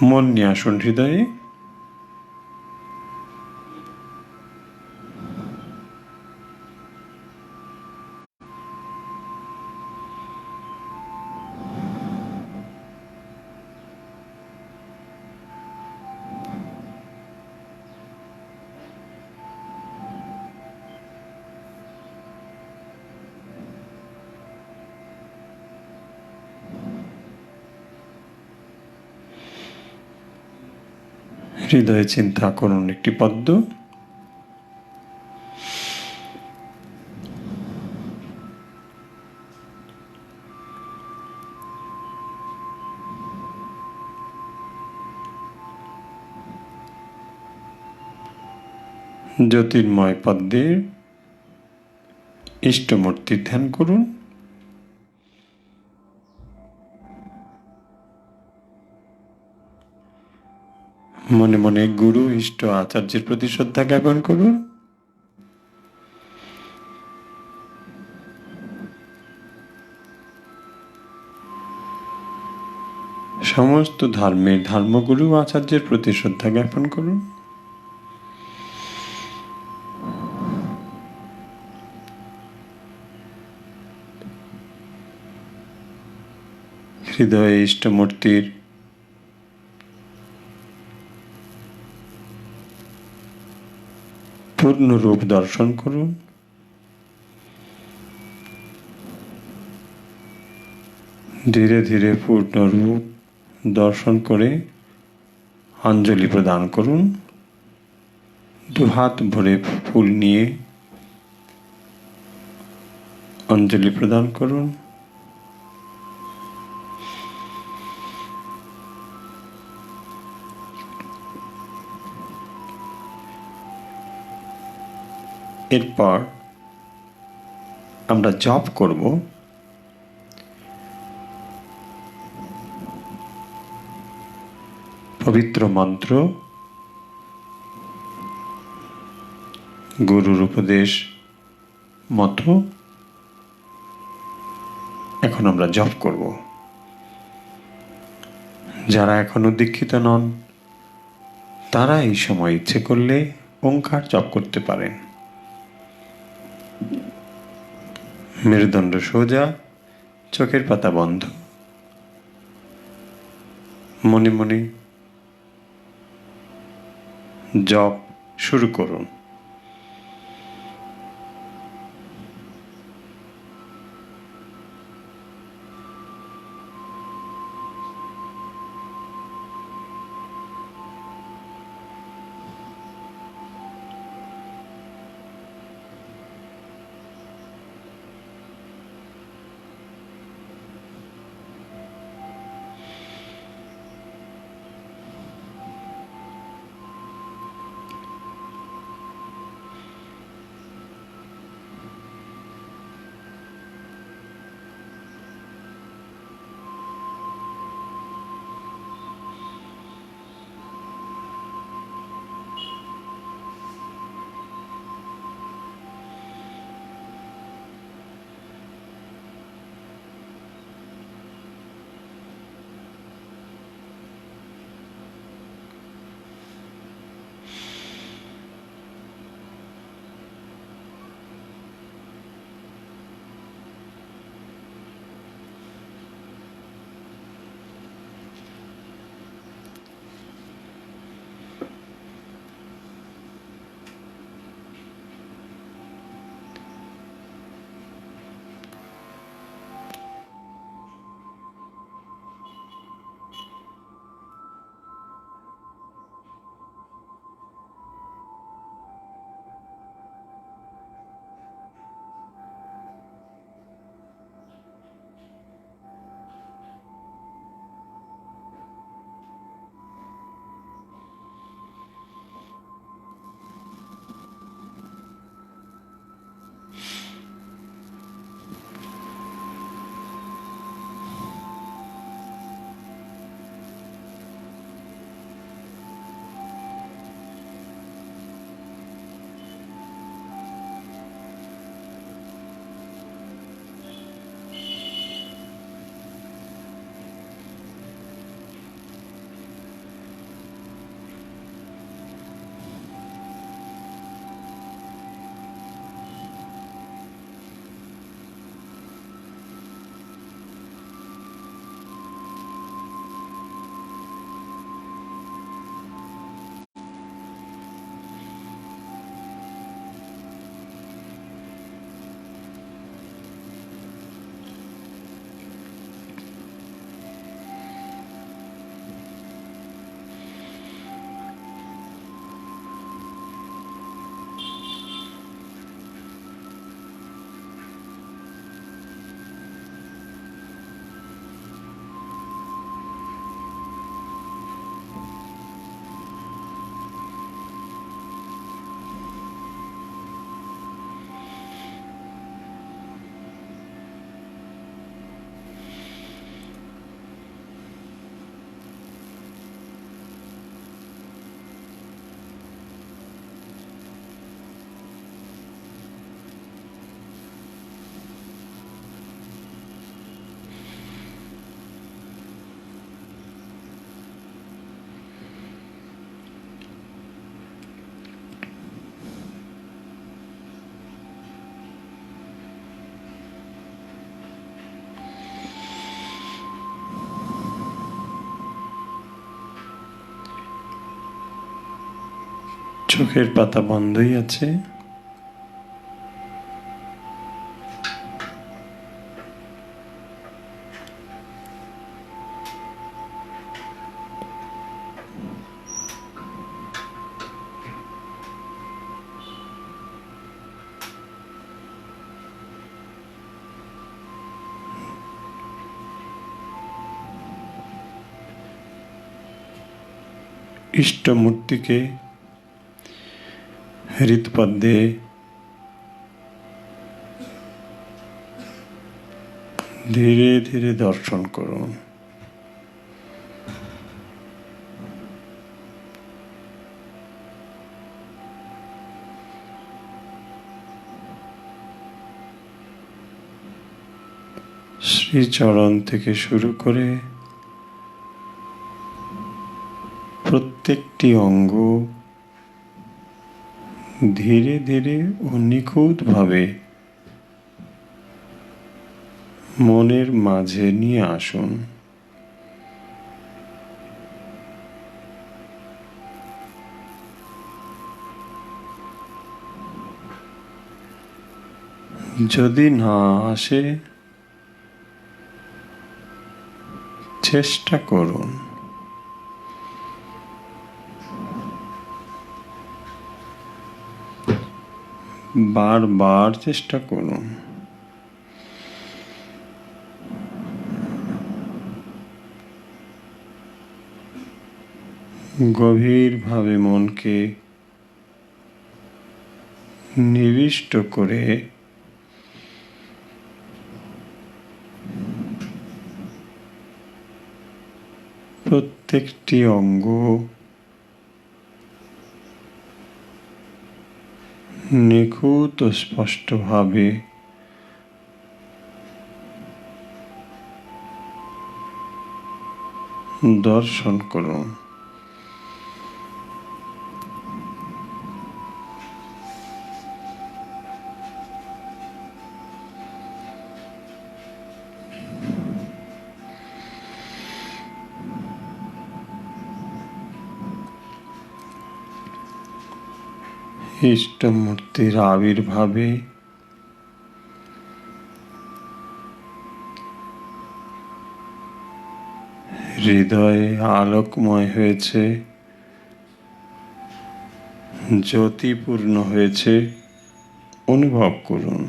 মন নিয়ে আসুন হৃদয়ে। হৃদয়ে চিন্তা করুন একটি পদ্ম। জ্যোতির্ময় পদ্মের ইষ্টমূর্তির ধ্যান করুন। মনে মনে গুরু ইষ্ট আচার্যের প্রতি শ্রদ্ধা জ্ঞাপন করুন। সমস্ত ধর্মের ধর্মগুরু আচার্যের প্রতি শ্রদ্ধা জ্ঞাপন করুন। হৃদয়ে ইষ্টমূর্তির পূর্ণ রূপ দর্শন করুন। ধীরে ধীরে পূর্ণ রূপ দর্শন করে অঞ্জলি প্রদান করুন। দুহাত ভরে ফুল নিয়ে অঞ্জলি প্রদান করুন। এরপর আমরা জপ করব। পবিত্র মন্ত্র, গুরুর উপদেশ মতো এখন আমরা জপ করব। যারা এখনো দীক্ষিত নন তারা এই সময় ইচ্ছে করলে ওঙ্কার জপ করতে পারেন। মেরুদণ্ড সোজা, চোখের পাতা বন্ধ, মনে মনে জপ শুরু করুন। চোখের পাতা বন্ধই আছে। ইষ্টমূর্তিকে হৃৎপদ্মে ধীরে ধীরে দর্শন করুন। শ্রীচরণ থেকে শুরু করে প্রত্যেকটি অঙ্গ ধীরে ধীরে ও নিখুঁতভাবে মনের মাঝে নিয়ে আসুন। যদি না আসে, চেষ্টা করুন। বারবার চেষ্টা করুন। গভীরভাবে মনকে নিবিষ্ট করে প্রত্যেকটি অঙ্গ নিখুঁত ও স্পষ্টভাবে দর্শন করুন। ইষ্টমূর্তির আবির্ভাবে হৃদয়ে আলোকময় হয়েছে, জ্যোতিপূর্ণ হয়েছে অনুভব করুন।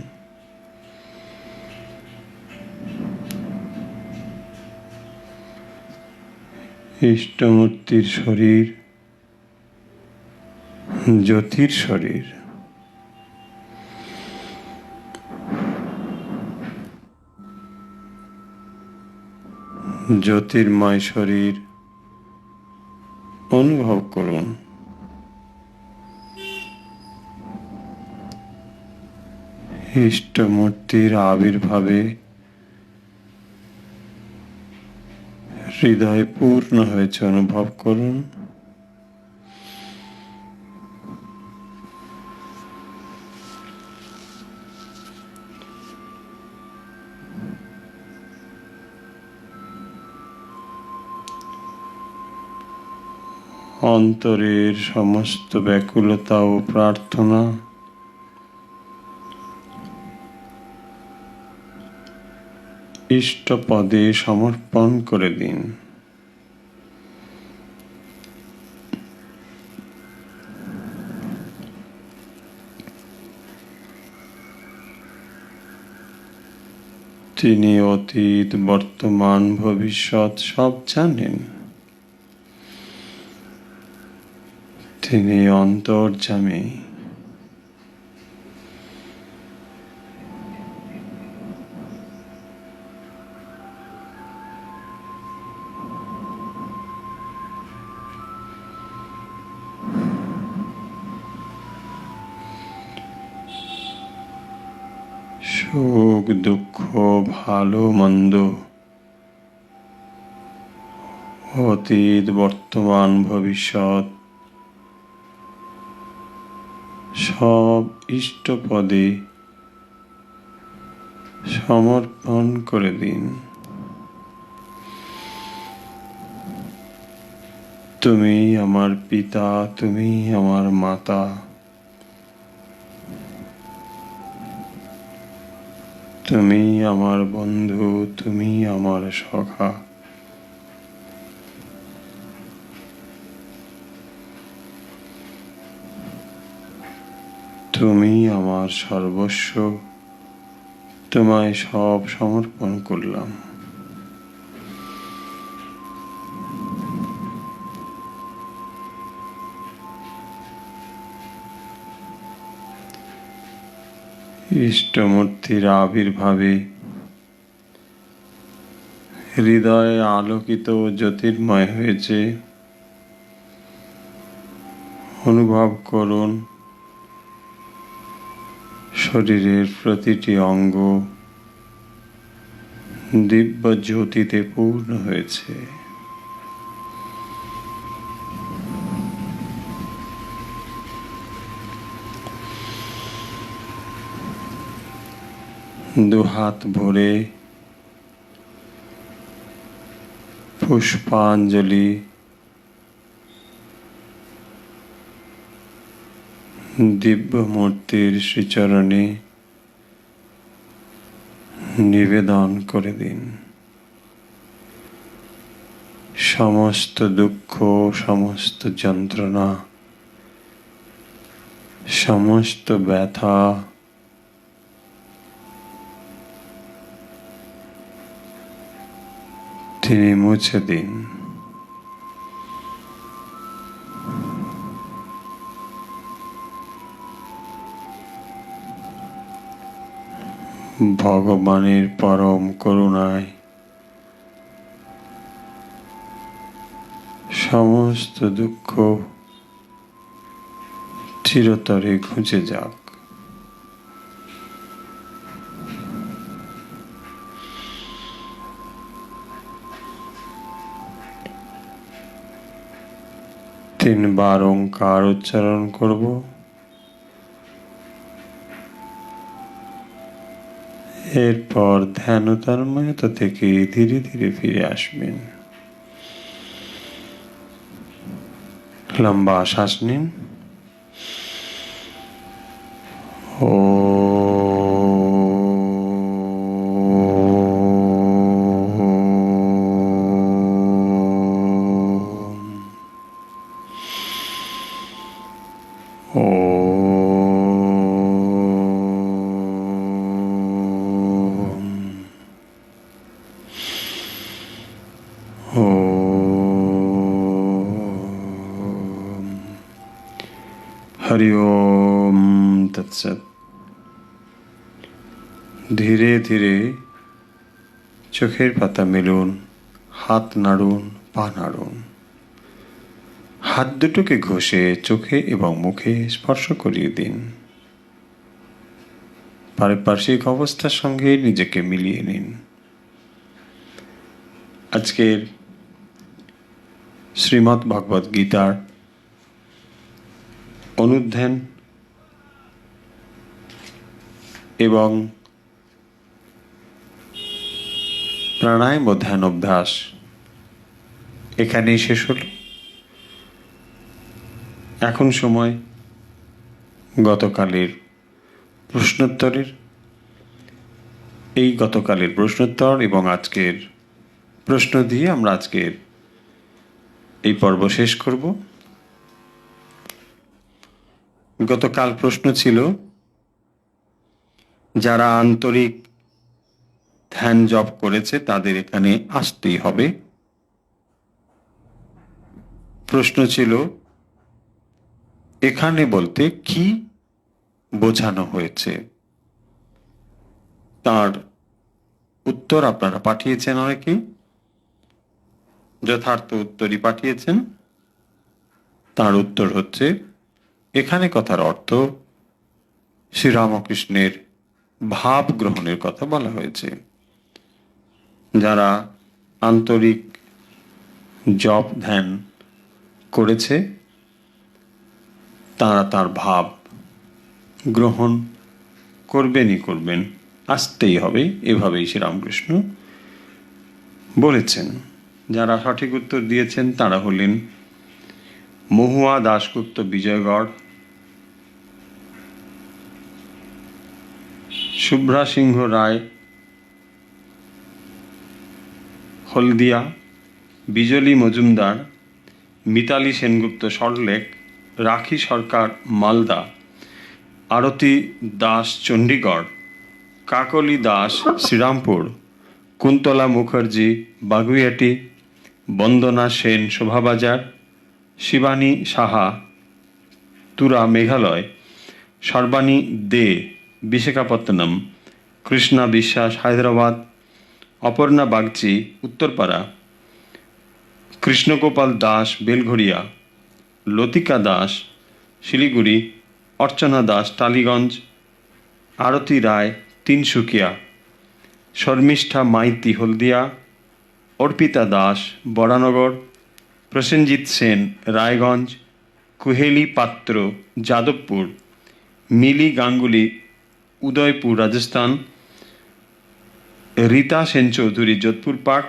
ইষ্টমূর্তির শরীর জ্যোতির শরীর। জ্যোতির্ময় শরীর অনুভব করুন। ইষ্টমূর্তির আবির্ভাবে হৃদয় পূর্ণ হয়েছে অনুভব করুন। অন্তরের সমস্ত ব্যাকুলতা ও প্রার্থনা ইষ্টপদে সমর্পণ করে দিন। তিনি অতীত, বর্তমান, ভবিষ্যৎ সব জানেন। তিনি অন্তর্যামী। সুখ দুঃখ, ভালো মন্দ, অতীত, বর্তমান, ভবিষ্যৎ সব ইষ্টপদে সমর্পণ করে দিন। তুমি আমার পিতা, তুমি আমার মাতা, তুমি আমার বন্ধু, তুমি আমার সখা। তুমি আমার সর্বস্ব, তোমায় সব সমর্পণ করলাম। ইষ্টমূর্তির আবির্ভাবে হৃদয়ে আলোকিত ও জ্যোতির্ময় হয়েছে। অনুভব করুন শরীরের প্রতিটি অঙ্গ দিব্য জ্যোতিতে পূর্ণ হয়েছে। দুহাত ভরে পুষ্পাঞ্জলি দিব্য মূর্তির শ্রীচরণে নিবেদন করে দিন। সমস্ত দুঃখ, সমস্ত যন্ত্রণা, সমস্ত ব্যথা তিনি মুছে দিন। ভগবানের পরম করুণায় সমস্ত দুঃখ চিরতরে ঘুচে যাক। তিনবার ওঙ্কার উচ্চারণ করব। এরপর ধ্যান ও তন্ময়তা থেকে ধীরে ধীরে ফিরে আসবেন। লম্বা শ্বাস নিন। ও হরি ওম তৎসৎ। ধীরে ধীরে চোখের পাতা মেলুন, হাত নাড়ুন, পা নাড়ুন। হাত দুটোকে ঘষে চোখে এবং মুখে স্পর্শ করিয়ে দিন। পারিপার্শ্বিক অবস্থার সঙ্গে নিজেকে মিলিয়ে নিন। আজকের শ্রীমদ্ ভগবদ গীতার অনুধ্যান এবং প্রাণায়াম ও ধ্যান অভ্যাস এখানেই শেষ হল। এখন সময় গতকালের প্রশ্নোত্তরের। এই গতকালের প্রশ্নোত্তর এবং আজকের প্রশ্ন দিয়ে আমরা আজকের এই পর্ব শেষ করব। গতকাল প্রশ্ন ছিল, যারা আন্তরিক ধ্যান জপ করেছে তাদের এখানে আসতেই হবে। প্রশ্ন ছিল, এখানে বলতে কি বোঝানো হয়েছে? তার উত্তর আপনারা পাঠিয়েছেন অনেকেই, যথার্থ উত্তরই পাঠিয়েছেন। তার উত্তর হচ্ছে, এখানে কথার অর্থ শ্রীরামকৃষ্ণের ভাব গ্রহণের কথা বলা হয়েছে। যারা আন্তরিক জপ ধ্যান করেছে তারা তার ভাব গ্রহণ করবেনই করবেন, আসতেই হবে, এভাবেই শ্রীরামকৃষ্ণ বলেছেন। যারা সঠিক উত্তর দিয়েছেন তারা হলেন মহুয়া দাশগুপ্ত বিজয়গড়, শুভ্রা সিংহ রায় হলদিয়া, বিজলি মজুমদার, মিতালি সেনগুপ্ত সল্টলেক, রাখি সরকার মালদা, আরতি দাস চণ্ডীগড়, কাকলি দাস শ্রীরামপুর, কুন্তলা মুখার্জি বাগুইয়াটি, বন্দনা সেন শোভাবাজার, শিবানী সাহা তুরা মেঘালয়, সর্বাণী দে বিশাখাপত্তনম, কৃষ্ণা বিশ্বাস হায়দ্রাবাদ, অপর্ণা বাগচি উত্তরপাড়া, কৃষ্ণগোপাল দাস বেলঘরিয়া, লতিকা দাস শিলিগুড়ি, অর্চনা দাস টালিগঞ্জ, আরতি রায় তিনসুকিয়া, শর্মিষ্ঠা মাইতি হলদিয়া, অর্পিতা দাস বরানগর, প্রসেনজিৎ সেন রায়গঞ্জ, কুহেলি পাত্র যাদবপুর, মিলি গাঙ্গুলি উদয়পুর রাজস্থান, রীতা সেন চৌধুরী যোধপুর পার্ক,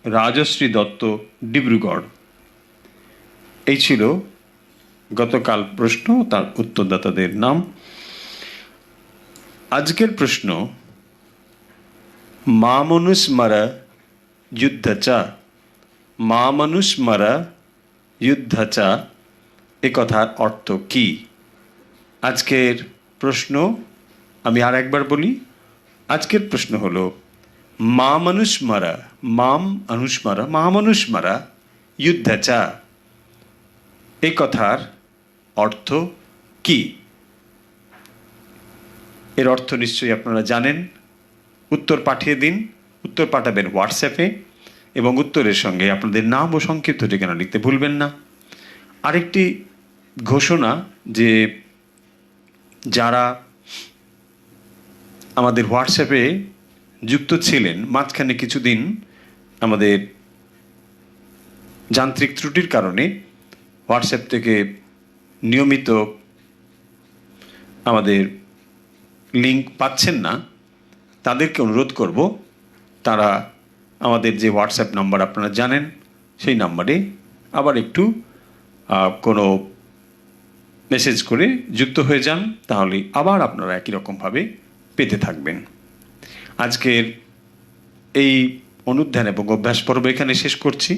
রাজশ্রী দত্ত ডিব্রুগড়। এই ছিল গতকাল প্রশ্ন, তার উত্তরদাতাদের নাম। আজকের প্রশ্ন, মামনুস্মর যুদ্ধ চ, মামনুস্মর যুদ্ধ চ এ কথার অর্থ কি? আজকের প্রশ্ন আমি আর একবার বলি। আজকের প্রশ্ন হলো মামনুস্মর, মাম অনুস্মর, মামনুস্মর যুদ্ধ চ এই কথার অর্থ কি? এর অর্থ নিশ্চয়ই আপনারা জানেন। উত্তর পাঠিয়ে দিন। উত্তর পাঠাবেন হোয়াটসঅ্যাপে এবং উত্তরের সঙ্গে আপনাদের নাম ও সংক্ষিপ্ত ঠিকানা লিখতে ভুলবেন না। আরেকটি ঘোষণা যে যারা আমাদের হোয়াটসঅ্যাপে যুক্ত ছিলেন, মাঝখানে কিছুদিন আমাদের যান্ত্রিক ত্রুটির কারণে হোয়াটসঅ্যাপ থেকে নিয়মিত আমাদের লিঙ্ক পাচ্ছেন না, তাদেরকে অনুরোধ করব তারা আমাদের যে হোয়াটসঅ্যাপ নাম্বার আপনারা জানেন সেই নাম্বারে আবার একটু কোনো মেসেজ করে যুক্ত হয়ে যান, তাহলে আবার আপনারা একই রকমভাবে পেতে থাকবেন। আজকের এই অনুধ্যান এবং অভ্যাস পর্ব এখানে শেষ করছি।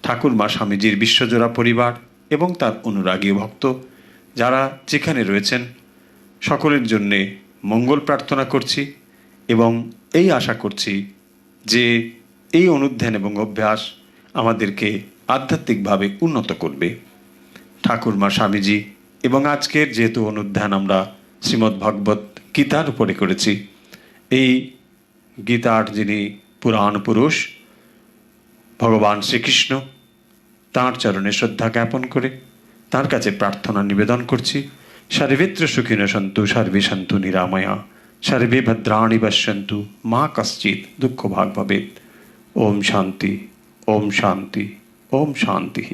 ঠাকুরমা স্বামীজির বিশ্বজোড়া পরিবার এবং তার অনুরাগী ভক্ত যারা যেখানে রয়েছেন সকলের জন্যে মঙ্গল প্রার্থনা করছি এবং এই আশা করছি যে এই অনুধ্যান এবং অভ্যাস আমাদেরকে আধ্যাত্মিকভাবে উন্নত করবে। ঠাকুরমা স্বামীজি এবং আজকের যেহেতু অনুধ্যান আমরা শ্রীমদ্ ভগবত গীতার উপরে করেছি, এই গীতার যিনি পুরাণ পুরুষ ভগবান শ্রীকৃষ্ণ, তাঁর চরণে শ্রদ্ধা জ্ঞাপন করে তাঁর কাছে প্রার্থনা নিবেদন করছি। সর্বেত্র সুখিনো সন্তু সর্বে সন্তু নিরাময়া, সর্বে ভদ্রাণি পশ্যন্তু মা কশ্চিৎ দুঃখ ভাগ ভবেৎ। ওম শান্তি, ওম শান্তি, ওম শান্তি।